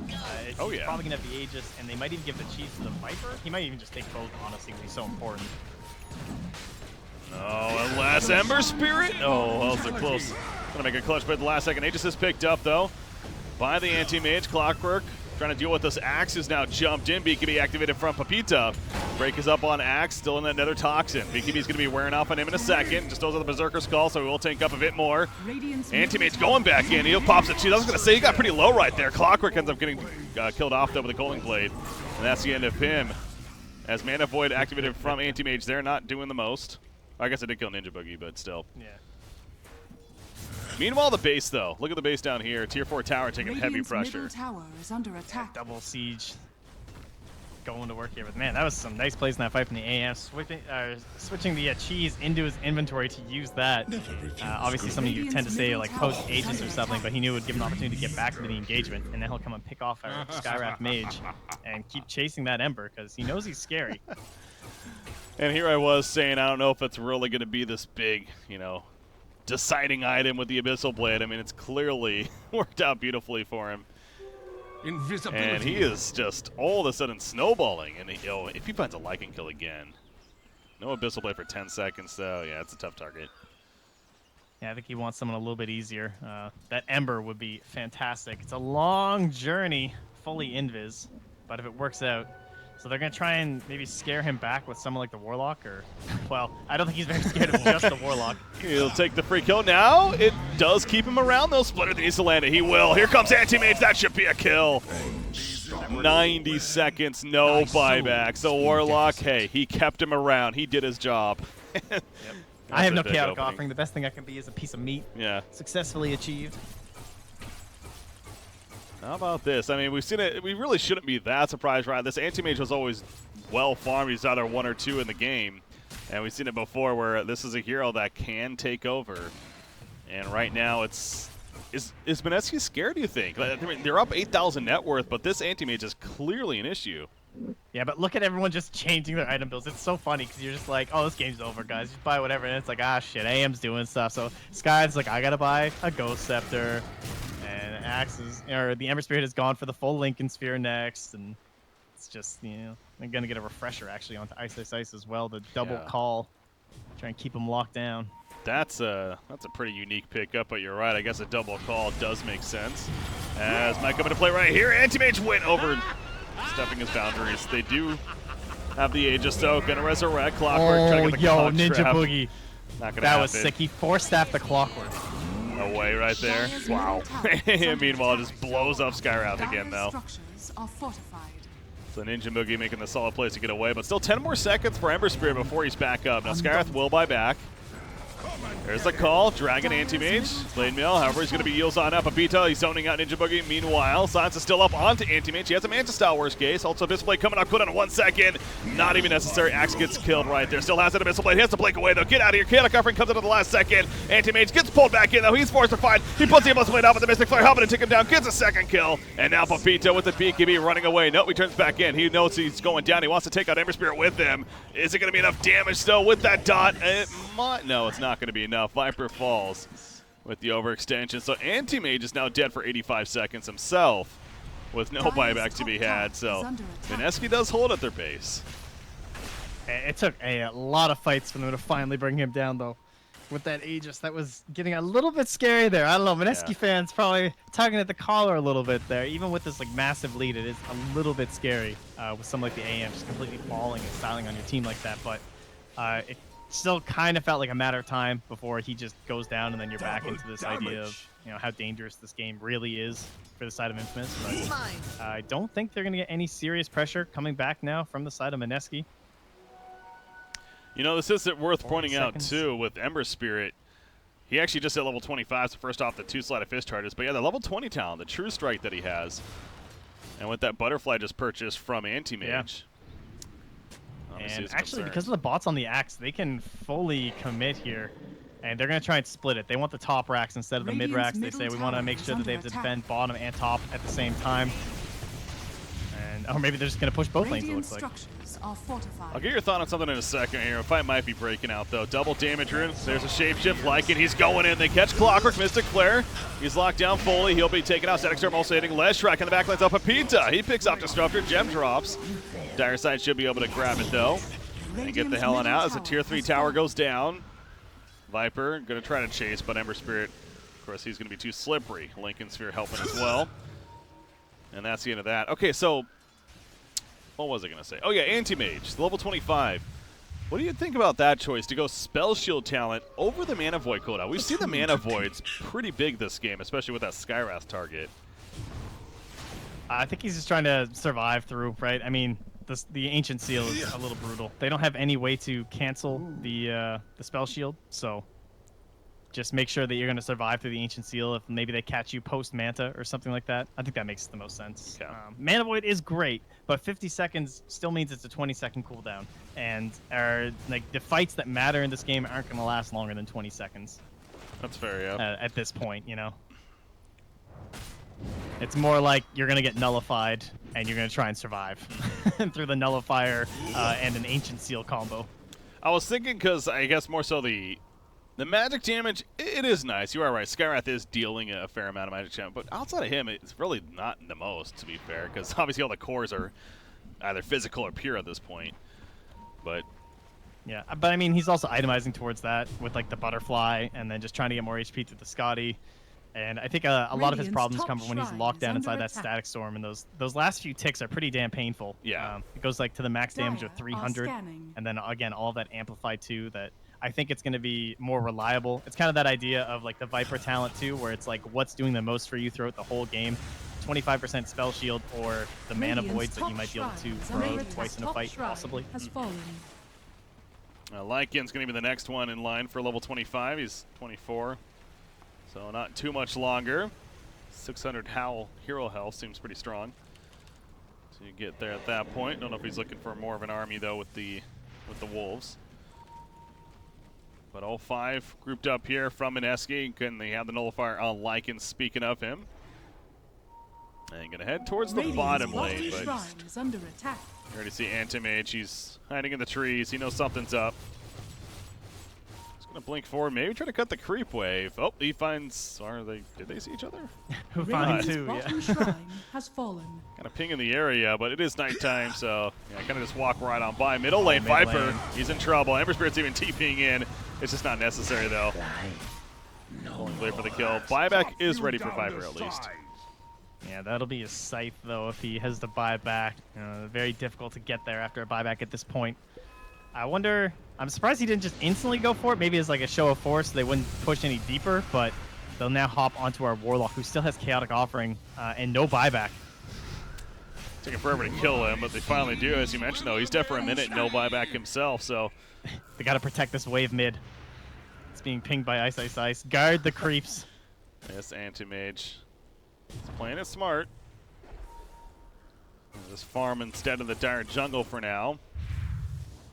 He's probably going to have the Aegis, and they might even give the Chief to the Viper. He might even just take both, honestly, because he's so important. Oh, and last Ember Spirit. Oh, that was close. Gonna make a clutch, but the last second Aegis is picked up, though, by the Anti-Mage. Clockwork trying to deal with this. Axe is now jumped in. BKB activated from Papita. Break is up on Axe, still in another Toxin. BKB is going to be wearing off on him in a second. Just those are the Berserker's Call, so we will tank up a bit more. Anti-Mage going back in. He pops it. I was going to say, he got pretty low right there. Clockwork ends up getting killed off, though, with a Golden Blade. And that's the end of him. As Mana Void activated from Anti-Mage, they're not doing the most. I guess I did kill Ninja Boogie, but still. Yeah. Meanwhile, the base, though. Look at the base down here. Tier 4 tower taking heavy pressure. Tower is under attack. Double siege. going to work here. But man, that was some nice plays in that fight from the AM. Switching the cheese into his inventory to use that. Obviously, something you tend to say like post Aegis or something, but he knew it would give him an opportunity to get back into the engagement, and then he'll come and pick off our Skyrath Mage and keep chasing that Ember because he knows he's scary. And here I was saying, I don't know if it's really going to be this big, you know, deciding item with the Abyssal Blade. I mean, it's clearly worked out beautifully for him. Invisibility. And he is just all of a sudden snowballing. And if he finds a Lycan kill again, no Abyssal Blade for 10 seconds, though. Yeah, it's a tough target. Yeah, I think he wants someone a little bit easier. That Ember would be fantastic. It's a long journey, fully invis, but if it works out, so they're going to try and maybe scare him back with someone like the Warlock, or, well, I don't think he's very scared of just the Warlock. He'll take the free kill. Now it does keep him around, though. Splitter needs to land it. He will. Here comes Anti-Mage. That should be a kill. 90 seconds, no buyback. So Warlock, hey, he kept him around. He did his job. Yep. I have no chaotic offering. The best thing I can be is a piece of meat. Yeah. Successfully achieved. How about this? I mean, we've seen it. We really shouldn't be that surprised, right? This Anti-Mage was always well farmed. He's either 1 or 2 in the game. And we've seen it before where this is a hero that can take over. And right now it's... Is Mineski scared, do you think? I mean, they're up 8,000 net worth, but this Anti-Mage is clearly an issue. Yeah, but look at everyone just changing their item builds. It's so funny because you're just like, oh, this game's over, guys. Just buy whatever. And it's like, ah, shit, AM's doing stuff. So Sky's like, I got to buy a Ghost Scepter. And Axe's, or the Ember Spirit has gone for the full Lincoln Sphere next, and it's just, you know, they're gonna get a refresher actually onto Ice as well. The double call, try and keep them locked down. That's a pretty unique pickup, but you're right. I guess a double call does make sense. As might come into play right here, Anti-Mage went over, stepping his boundaries. They do have the Aegis, though. Gonna resurrect Clockwork. Try to get the clock Ninja trap. Boogie. Not gonna that happen. was sick. He force-staffed the Clockwork. Away right there. Wow. And meanwhile, just blows up Skyrath again, though. So Ninja Boogie making the solid plays to get away, but still 10 more seconds for Ember Spirit before he's back up. Now Skyrath will buy back. There's the call. Dragon Anti-Mage. Blade Mill, however, he's going to be Eels on up. Apita, he's zoning out Ninja Boogie. Meanwhile, Silence is still up onto Anti-Mage. He has a Manta style, worst case. Also, Abyssal Blade coming up quick on 1 second. Not even necessary. Axe gets killed right there. Still has an Abyssal Blade. He has to blink away, though. Get out of here. Chaotic Offering comes into the last second. Anti-Mage gets pulled back in, though. He's forced to fight. He puts the Abyssal Blade out with the Mystic Flare, helping to take him down. Gets a second kill. And now Papito with the BKB running away. Nope, he turns back in. He knows he's going down. He wants to take out Ember Spirit with him. Is it going to be enough damage, though, with that dot? It might. No, it's not going to be enough. Viper falls with the overextension. So Anti-Mage is now dead for 85 seconds himself with no buyback to be had. So Mineski does hold at their base. It took a lot of fights for them to finally bring him down, though. With that Aegis, that was getting a little bit scary there. I don't know, Mineski fans probably tugging at the collar a little bit there. Even with this like massive lead, it is a little bit scary with something like the AM just completely falling and styling on your team like that. But it still kind of felt like a matter of time before he just goes down, and then you're back into this idea of, you know, how dangerous this game really is for the side of Infamous. But I don't think they're going to get any serious pressure coming back now from the side of Mineski. You know, this isn't worth pointing out, too, with Ember Spirit. He actually just hit level 25, so first off the 2 Sleight of Fist charges. But yeah, the level 20 talent, the True Strike that he has. And with that Butterfly just purchased from Anti-Mage. And actually, because of the bots on the Axe, they can fully commit here. And they're going to try and split it. They want the top racks instead of the mid racks. They say we want to make sure that they have to defend bottom and top at the same time. And or maybe they're just going to push both lanes, it looks like. I'll get your thought on something in a second here. A fight might be breaking out, though. Double damage rune. There's a shapeshift Lycan. He's going in. They catch Clockwork. Mystic Flare. He's locked down fully. He'll be taken out. Static Storm also hitting Leshrac in the back lines up Papita. He picks off Disruptor. Gem drops. Dire Side should be able to grab it, though. And get the hell on out as the tier 3 tower goes down. Viper going to try to chase, but Ember Spirit, of course, he's going to be too slippery. Lincoln Sphere helping as well. And that's the end of that. Okay, so what was I going to say? Oh, yeah, Anti-Mage, level 25. What do you think about that choice to go Spell Shield talent over the Mana Void cooldown? We've seen the Mana Voids pretty big this game, especially with that Skyrath target. I think he's just trying to survive through, right? I mean, the Ancient Seal is a little brutal. They don't have any way to cancel the Spell Shield, so Just make sure that you're going to survive through the Ancient Seal. If maybe they catch you post Manta or something like that, I think that makes the most sense. Okay. Mana Void is great, but 50 seconds still means it's a 20-second cooldown, and like the fights that matter in this game aren't going to last longer than 20 seconds. That's fair, yeah. At this point, it's more like you're going to get nullified, and you're going to try and survive through the Nullifier and an Ancient Seal combo. I was thinking because I guess more so the magic damage, it is nice. You are right. Skywrath is dealing a fair amount of magic damage, but outside of him, it's really not the most, to be fair, because obviously all the cores are either physical or pure at this point. But yeah, but I mean, he's also itemizing towards that with like the butterfly, and then just trying to get more HP through the Scotty. And I think a lot of his problems come from when he's locked down inside that static storm, and those last few ticks are pretty damn painful. Yeah, it goes like to the max damage of 300, and then again all of that amplified too. That I think it's going to be more reliable. It's kind of that idea of like the Viper talent too, where it's like what's doing the most for you throughout the whole game. 25% spell shield or the mana voids that you might be able to throw twice in a fight, possibly. Lycan's going to be the next one in line for level 25. He's 24, so not too much longer. 600 hero health seems pretty strong. So you get there at that point. Don't know if he's looking for more of an army though with the wolves. But all 5 grouped up here from Mineski. Can they have the nullifier on Lycan, speaking of him? And going to head towards the bottom lane, but under attack. you already see Anti-Mage. He's hiding in the trees. He knows something's up. He's going to blink forward, maybe try to cut the creep wave. Oh, he finds... Did they see each other? Who finds who, bottom shrine has fallen. Kind of ping in the area, but it is nighttime, so yeah, kind of just walk right on by. Middle lane, Viper. Lane. He's in trouble. Ember Spirit's even TPing in. It's just not necessary, though. Wait for the kill. Buyback is ready for Viper, at least. Yeah, that'll be a scythe, though, if he has to buy back. Very difficult to get there after a buyback at this point. I wonder... I'm surprised he didn't just instantly go for it. Maybe as like a show of force, so they wouldn't push any deeper, but they'll now hop onto our Warlock, who still has Chaotic Offering and no buyback. Taking forever to kill him, but they finally do. As you mentioned, though, he's dead for a minute, no buyback himself, so... They gotta protect this wave mid. It's being pinged by Ice Ice Ice. Guard the creeps. Yes, Anti-Mage. He's playing it smart. Just farm instead of the dire jungle for now.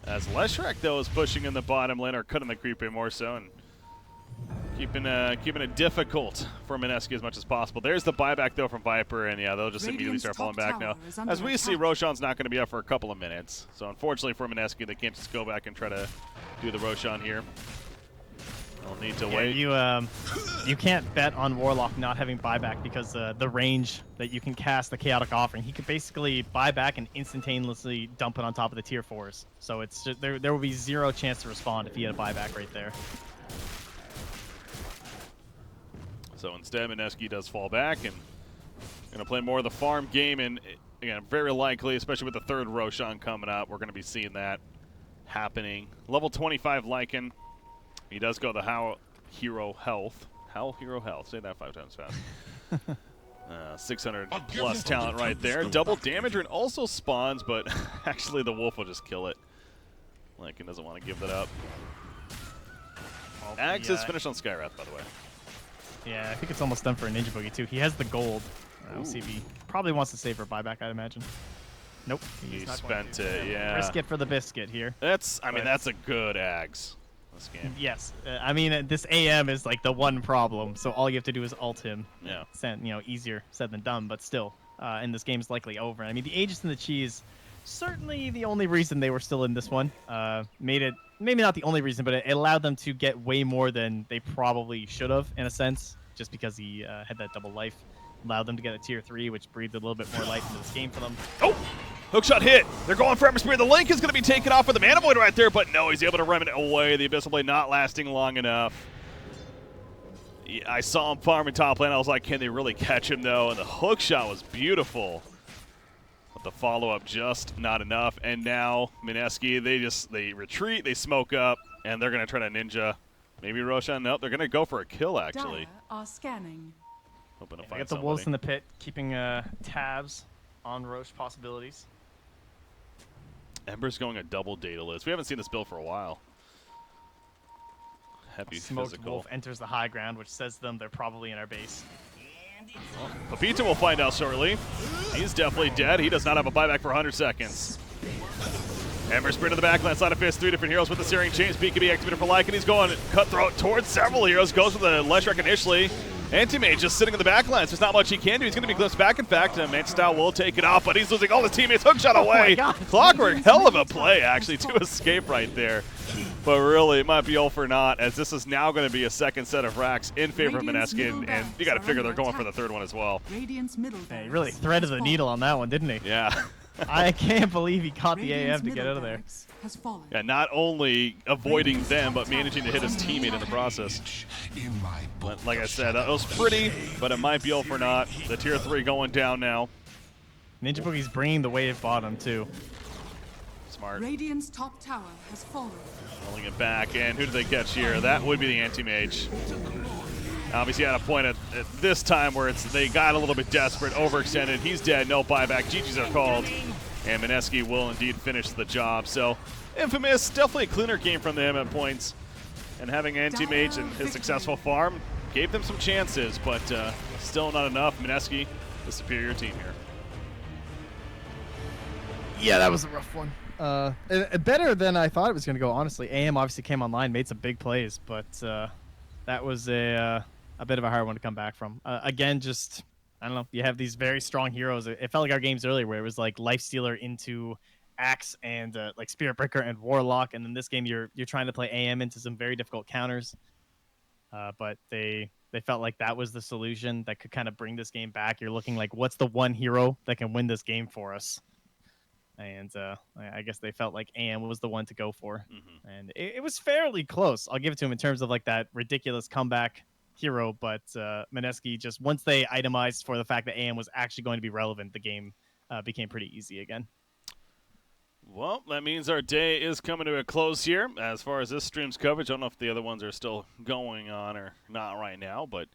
As Leshrac, though, is pushing in the bottom lane, or cutting the creep in more so, and keeping it difficult for Mineski as much as possible. There's the buyback, though, from Viper, and yeah, they'll just immediately start falling back now. As we see, Roshan's not going to be up for a couple of minutes. So unfortunately for Mineski, they can't just go back and try to do the Roshan here. They'll need to wait. You can't bet on Warlock not having buyback because the range that you can cast the Chaotic Offering, he could basically buy back and instantaneously dump it on top of the tier 4s. So it's just, there will be zero chance to respond if he had a buyback right there. So instead, Mineski does fall back and going to play more of the farm game. And again, very likely, especially with the third Roshan coming up, we're going to be seeing that happening. Level 25 Lycan. He does go the Howl Hero Health. Howl Hero Health. Say that 5 times fast. 600 plus talent right there. Double damage and also spawns, but actually the wolf will just kill it. Lycan doesn't want to give that up. Axe is finished on Skywrath, by the way. Yeah, I think it's almost done for a Ninja Boogie, too. He has the gold. LCB probably wants to save for buyback, I'd imagine. Nope. He spent it, yeah. Risk it for the biscuit here. That's a good Axe. This game. Yes. I mean, this AM is like the one problem, so all you have to do is ult him. Yeah. Easier said than done, but still. And this game's likely over. I mean, the Aegis and the Cheese, certainly the only reason they were still in this one. Made it, maybe not the only reason, but it allowed them to get way more than they probably should have, in a sense, just because he had that double life. Allowed them to get a tier 3, which breathed a little bit more life into this game for them. Oh! Hookshot hit. They're going for Ember Spirit. The Link is going to be taken off with the Mana Void right there, but no, he's able to remnant away. The Abyssal Blade not lasting long enough. Yeah, I saw him farming top lane. I was like, can they really catch him, though? And the hookshot was beautiful. But the follow-up just not enough. And now, Mineski, they retreat, they smoke up, and they're going to try to ninja. Maybe Roshan. Nope, they're going to go for a kill, actually. Dire are scanning. Hoping to Yeah, find get the wolves in the pit, keeping tabs on Roche possibilities. Ember's going a double data list. We haven't seen this build for a while. heavy Smoked physical. Wolf enters the high ground, which says to them they're probably in our base. Papita will find out shortly. He's definitely dead. He does not have a buyback for 100 seconds. Ember sprint to the backline, side of fist, 3 different heroes with the Searing Chains. Beat can be activated for Lycan. He's going cutthroat towards several heroes. Goes for the Leshrac initially. Anti-Mage just sitting in the backline, so there's not much he can do. He's going to be glimpsed back, in fact. Mage-Style will take it off, but he's losing all his teammates. Hookshot away. Clockwork, hell of a play, actually, to escape right there. But really, it might be all for naught, as this is now going to be a second set of racks in favor of Mineski, and you got to figure they're going for the third one as well. Yeah, he really threaded the needle on that one, didn't he? Yeah. I can't believe he caught the AM to get out of there. Yeah, not only avoiding them, but managing to hit his teammate in the process. But like I said, that was pretty, but it might be all for naught. The tier 3 going down now. Ninja Boogie's bringing the wave bottom, too. Smart. Radiant's top tower has fallen. Rolling it back, and who do they catch here? That would be the Anti-Mage. Obviously at a point at this time where they got a little bit desperate, overextended. He's dead, no buyback. GG's are called, and Mineski will indeed finish the job. So Infamous, definitely a cleaner game from them at points, and having Anti-Mage and his successful farm gave them some chances, but still not enough. Mineski, the superior team here. Yeah, that was a rough one. Better than I thought it was going to go, honestly. AM obviously came online, made some big plays, but that was a bit of a hard one to come back from. Again, just, I don't know, you have these very strong heroes. It felt like our games earlier where it was like Lifestealer into Axe and like Spirit Breaker and Warlock, and then this game you're trying to play AM into some very difficult counters. But they felt like that was the solution that could kind of bring this game back. You're looking like, what's the one hero that can win this game for us? And I guess they felt like AM was the one to go for. Mm-hmm. And it was fairly close. I'll give it to him in terms of like that ridiculous comeback hero. But Mineski, just once they itemized for the fact that AM was actually going to be relevant, the game became pretty easy again. Well, that means our day is coming to a close here. As far as this stream's coverage, I don't know if the other ones are still going on or not right now. But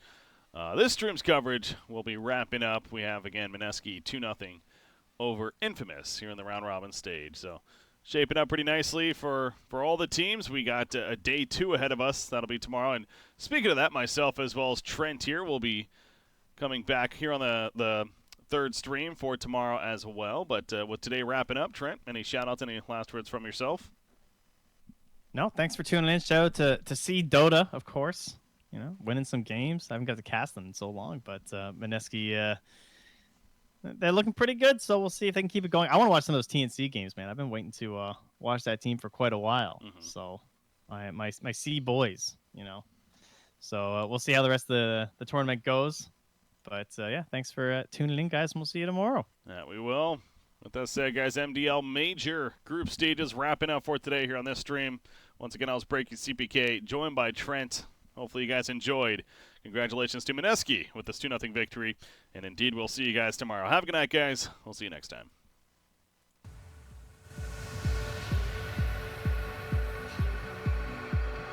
this stream's coverage will be wrapping up. We have, again, Mineski 2-0. Over Infamous here in the round robin stage. So shaping up pretty nicely for all the teams. We got a day 2 ahead of us. That'll be tomorrow. And speaking of that, myself as well as Trent here will be coming back here on the third stream for tomorrow as well. But with today wrapping up, Trent, any shout outs, any last words from yourself? No, thanks for tuning in. Shout out to see Dota, of course. You know, winning some games. I haven't got to cast them in so long, but Mineski, they're looking pretty good, so we'll see if they can keep it going. I want to watch some of those TNC games, man. I've been waiting to watch that team for quite a while. Mm-hmm. So my C boys, you know. So we'll see how the rest of the tournament goes. But, yeah, thanks for tuning in, guys, and we'll see you tomorrow. Yeah, we will. With that said, guys, MDL major group stages wrapping up for today here on this stream. Once again, I was Breaking CPK, joined by Trent. Hopefully you guys enjoyed. Congratulations to Mineski with this 2-0 victory. And indeed, we'll see you guys tomorrow. Have a good night, guys. We'll see you next time.